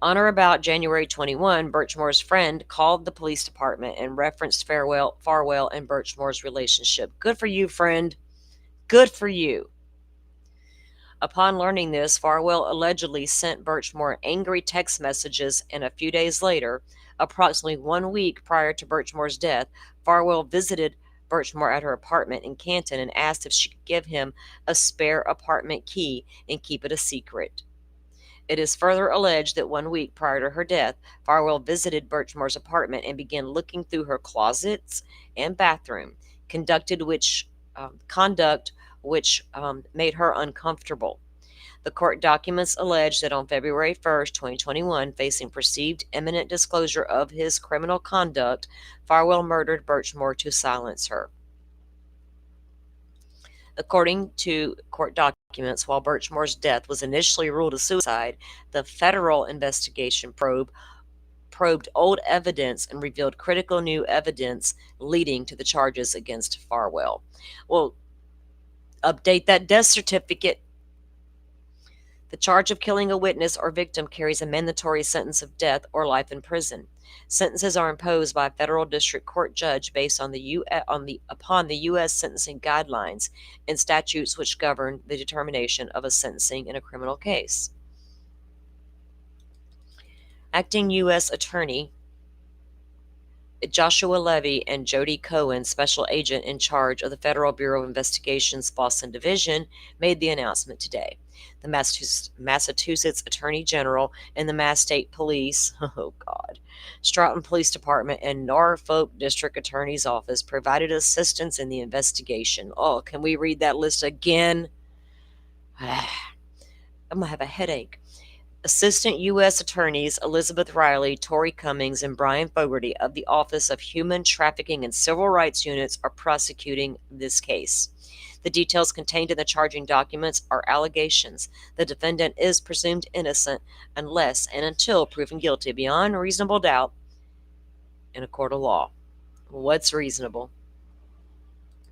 On or about January 21, Birchmore's friend called the police department and referenced Farwell and Birchmore's relationship. Good for you, friend. Good for you. Upon learning this, Farwell allegedly sent Birchmore angry text messages, and a few days later, approximately 1 week prior to Birchmore's death, Farwell visited Birchmore at her apartment in Canton and asked if she could give him a spare apartment key and keep it a secret. It is further alleged that 1 week prior to her death, Farwell visited Birchmore's apartment and began looking through her closets and bathroom, conduct which made her uncomfortable. The court documents allege that on February 1st, 2021, facing perceived imminent disclosure of his criminal conduct, Farwell murdered Birchmore to silence her. According to court documents, while Birchmore's death was initially ruled a suicide, the federal investigation probed old evidence and revealed critical new evidence leading to the charges against Farwell. Well, update that death certificate. The charge of killing a witness or victim carries a mandatory sentence of death or life in prison. Sentences are imposed by a federal district court judge based on upon the U.S. sentencing guidelines and statutes which govern the determination of a sentencing in a criminal case. Acting U.S. Attorney Joshua Levy and Jody Cohen, special agent in charge of the Federal Bureau of Investigation's Boston Division, made the announcement today. The Massachusetts Attorney General and the Mass State Police, Stoughton Police Department, and Norfolk District Attorney's Office provided assistance in the investigation. Oh, can we read that list again? I'm going to have a headache. Assistant U.S. Attorneys Elizabeth Riley, Tori Cummings, and Brian Fogarty of the Office of Human Trafficking and Civil Rights Units are prosecuting this case. The details contained in the charging documents are allegations. The defendant is presumed innocent unless and until proven guilty beyond reasonable doubt in a court of law. What's reasonable?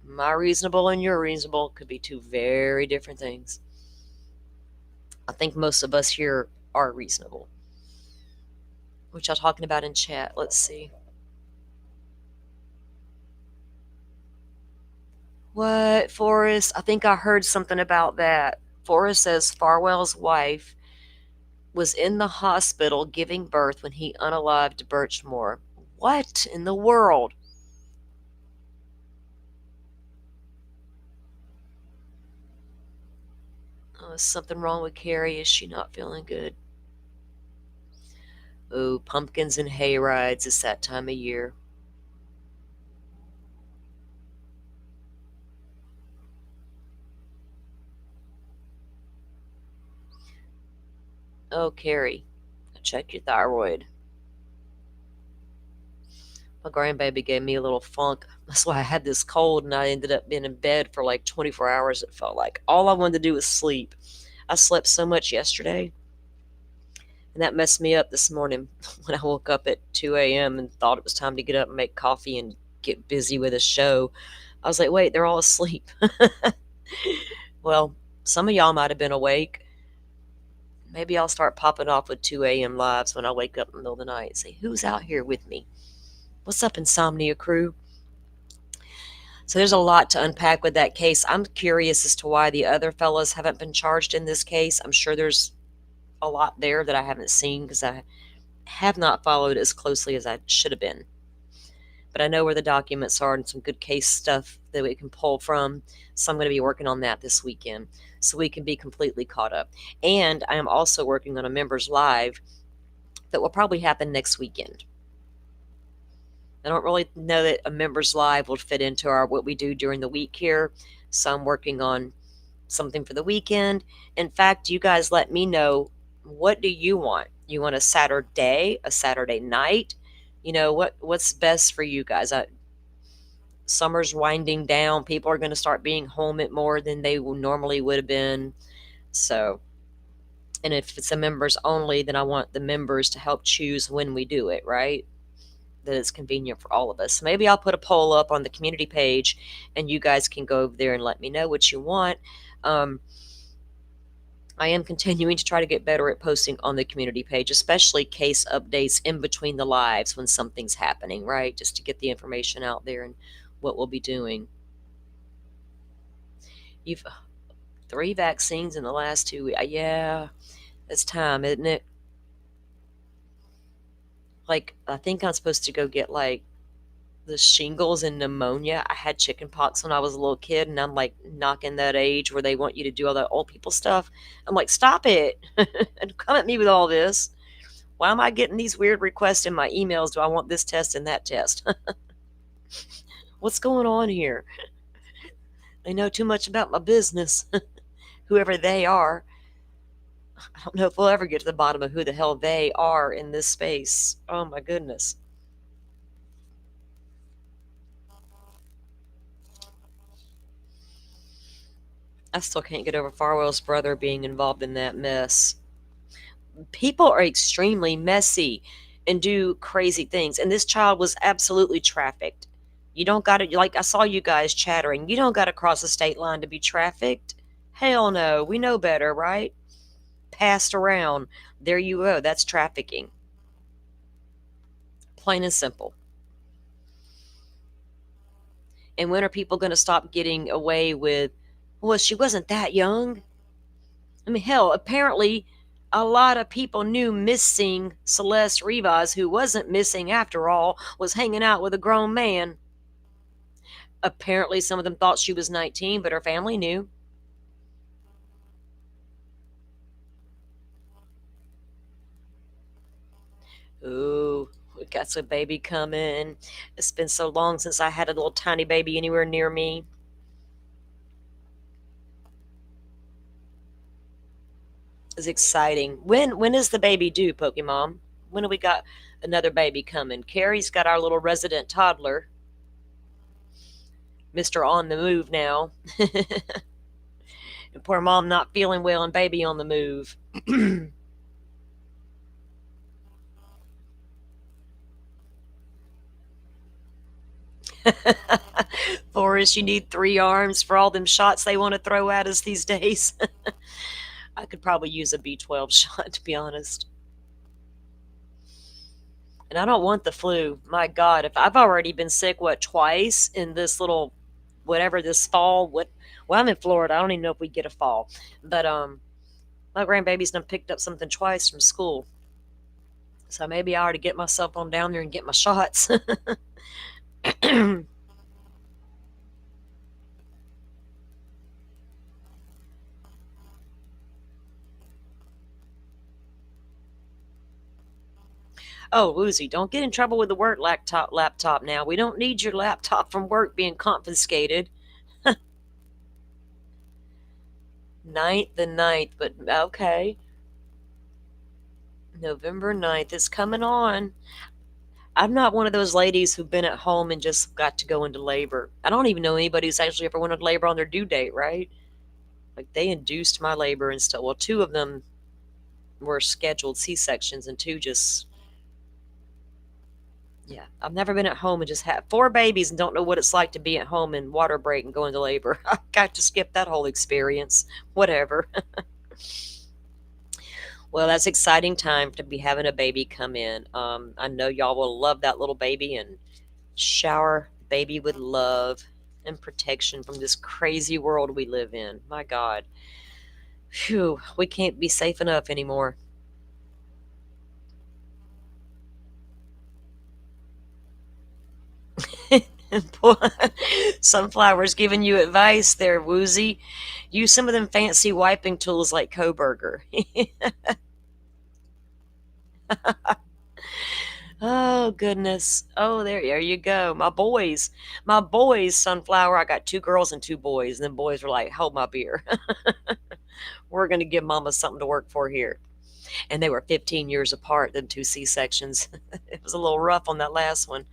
My reasonable and your reasonable could be two very different things. I think most of us here are reasonable. What y'all talking about in chat? Let's see. What, Forrest? I think I heard something about that. Forrest says Farwell's wife was in the hospital giving birth when he unalived Birchmore. What in the world? Oh, is something wrong with Carrie? Is she not feeling good? Oh, pumpkins and hay rides. It's that time of year. Oh, Carrie, check your thyroid. My grandbaby gave me a little funk. That's why I had this cold, and I ended up being in bed for like 24 hours, it felt like. All I wanted to do was sleep. I slept so much yesterday, and that messed me up this morning when I woke up at 2 a.m. and thought it was time to get up and make coffee and get busy with a show. I was like, wait, they're all asleep. Well, some of y'all might have been awake. Maybe I'll start popping off with 2 a.m. lives when I wake up in the middle of the night and say, who's out here with me? What's up, Insomnia crew? So there's a lot to unpack with that case. I'm curious as to why the other fellas haven't been charged in this case. I'm sure there's a lot there that I haven't seen because I have not followed as closely as I should have been. But I know where the documents are and some good case stuff that we can pull from. So I'm going to be working on that this weekend so we can be completely caught up. And I am also working on a members live that will probably happen next weekend. I don't really know that a members live will fit into what we do during the week here. So I'm working on something for the weekend. In fact, you guys let me know, what do you want? You want a Saturday night? You know, what's best for you guys? Summer's winding down. People are going to start being home at more than they normally would have been. So, and if it's a members only, then I want the members to help choose when we do it, right? That it's convenient for all of us. So maybe I'll put a poll up on the community page and you guys can go over there and let me know what you want. I am continuing to try to get better at posting on the community page, especially case updates in between the lives when something's happening, right? Just to get the information out there and what we'll be doing. You've 3 vaccines in the last 2 weeks. Yeah, it's time, isn't it? Like, I think I'm supposed to go get like the shingles and pneumonia. I had chicken pox when I was a little kid, and I'm like knocking that age where they want you to do all that old people stuff. I'm like, stop it. And come at me with all this. Why am I getting these weird requests in my emails? Do I want this test and that test? What's going on here? They know too much about my business. Whoever they are. I don't know if we'll ever get to the bottom of who the hell they are in this space. Oh my goodness. I still can't get over Farwell's brother being involved in that mess. People are extremely messy and do crazy things. And this child was absolutely trafficked. You don't got to, like, I saw you guys chattering. You don't got to cross the state line to be trafficked. Hell no. We know better, right? Passed around. There you go. That's trafficking. Plain and simple. And when are people going to stop getting away with, well, she wasn't that young? I mean, hell, apparently a lot of people knew missing Celeste Rivas, who wasn't missing after all, was hanging out with a grown man. Apparently, some of them thought she was 19, but her family knew. Ooh, we got some baby coming. It's been so long since I had a little tiny baby anywhere near me. It's exciting. When is the baby due, Pokemon? When do we got another baby coming? Carrie's got our little resident toddler. Mr. On the move now. And poor mom not feeling well and baby on the move. Forrest, you need 3 arms for all them shots they want to throw at us these days. I could probably use a B12 shot, to be honest. And I don't want the flu. My God, if I've already been sick, twice in this little, whatever, this fall. Well, I'm in Florida. I don't even know if we get a fall. But my grandbaby's done picked up something twice from school. So maybe I ought to get myself on down there and get my shots. Oh, Woozy, don't get in trouble with the work laptop now. We don't need your laptop from work being confiscated. 9th, but okay. November 9th is coming on. I'm not one of those ladies who've been at home and just got to go into labor. I don't even know anybody who's actually ever went into labor on their due date, right? Like, they induced my labor and stuff. Well, 2 of them were scheduled C-sections and 2 just, yeah. I've never been at home and just had 4 babies and don't know what it's like to be at home and water break and go into labor. I got to skip that whole experience. Whatever. Well, that's exciting time to be having a baby come in. I know y'all will love that little baby and shower baby with love and protection from this crazy world we live in. My God. Phew, we can't be safe enough anymore. Sunflower's giving you advice there, Woozy. Use some of them fancy wiping tools like Coburger. Oh, goodness. Oh, there you go. My boys, Sunflower. I got 2 girls and 2 boys. And then boys were like, hold my beer. We're going to give mama something to work for here. And they were 15 years apart, them 2 C-sections. It was a little rough on that last one.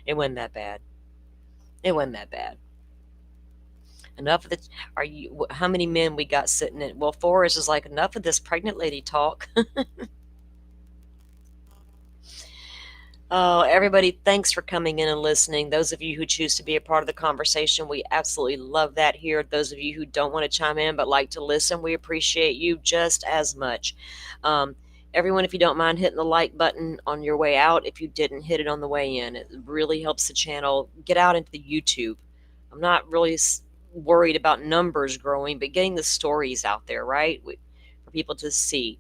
It wasn't that bad. Enough of the, how many men we got sitting in? Well, Forrest is like, enough of this pregnant lady talk. Oh, everybody, thanks for coming in and listening. Those of you who choose to be a part of the conversation, we absolutely love that here. Those of you who don't want to chime in but like to listen, we appreciate you just as much. Everyone, if you don't mind hitting the like button on your way out, if you didn't hit it on the way in, it really helps the channel get out into the YouTube. I'm not really worried about numbers growing, but getting the stories out there, right, for people to see.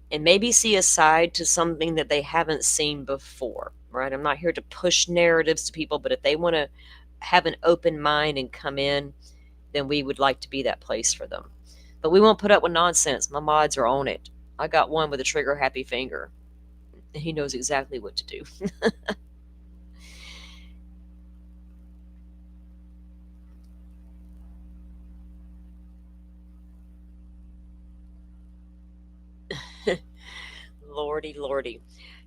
And maybe see a side to something that they haven't seen before, right? I'm not here to push narratives to people, but if they want to have an open mind and come in, then we would like to be that place for them. But we won't put up with nonsense. My mods are on it. I got one with a trigger happy finger. And he knows exactly what to do. Lordy.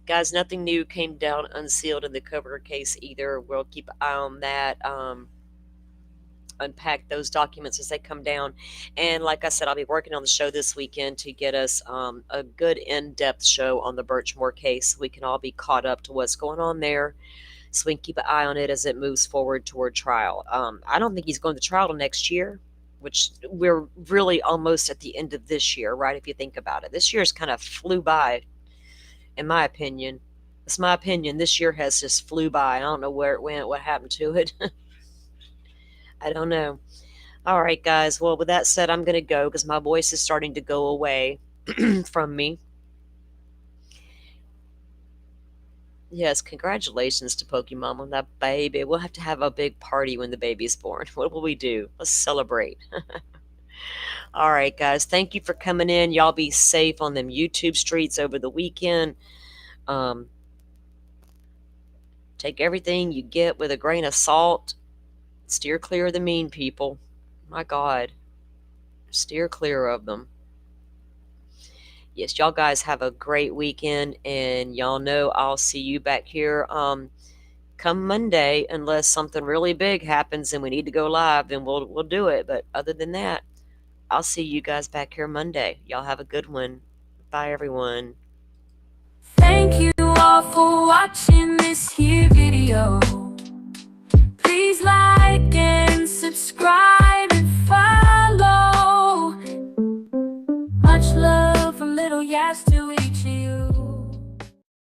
Guys, nothing new came down unsealed in the Cover case either. We'll keep an eye on that. unpack those documents as they come down. And like I said, I'll be working on the show this weekend to get us a good in-depth show on the Birchmore case. We can all be caught up to what's going on there, so we can keep an eye on it as it moves forward toward trial. I don't think he's going to trial till next year, which we're really almost at the end of this year, right? If you think about it, this year's kind of flew by, in my opinion. It's my opinion. This year has just flew by. I don't know where it went, what happened to it. I don't know. All right, guys. Well, with that said, I'm going to go because my voice is starting to go away from me. Yes, congratulations to Pokemon on that baby. We'll have to have a big party when the baby's born. What will we do? Let's celebrate. All right, guys. Thank you for coming in. Y'all be safe on them YouTube streets over the weekend. Take everything you get with a grain of salt. Steer clear of the mean people. My God. Steer clear of them. Yes, y'all guys have a great weekend, and y'all know I'll see you back here come Monday, unless something really big happens and we need to go live, then we'll do it. But other than that, I'll see you guys back here Monday. Y'all have a good one. Bye, everyone. Thank you all for watching this here video. Please like and subscribe and follow. Much love.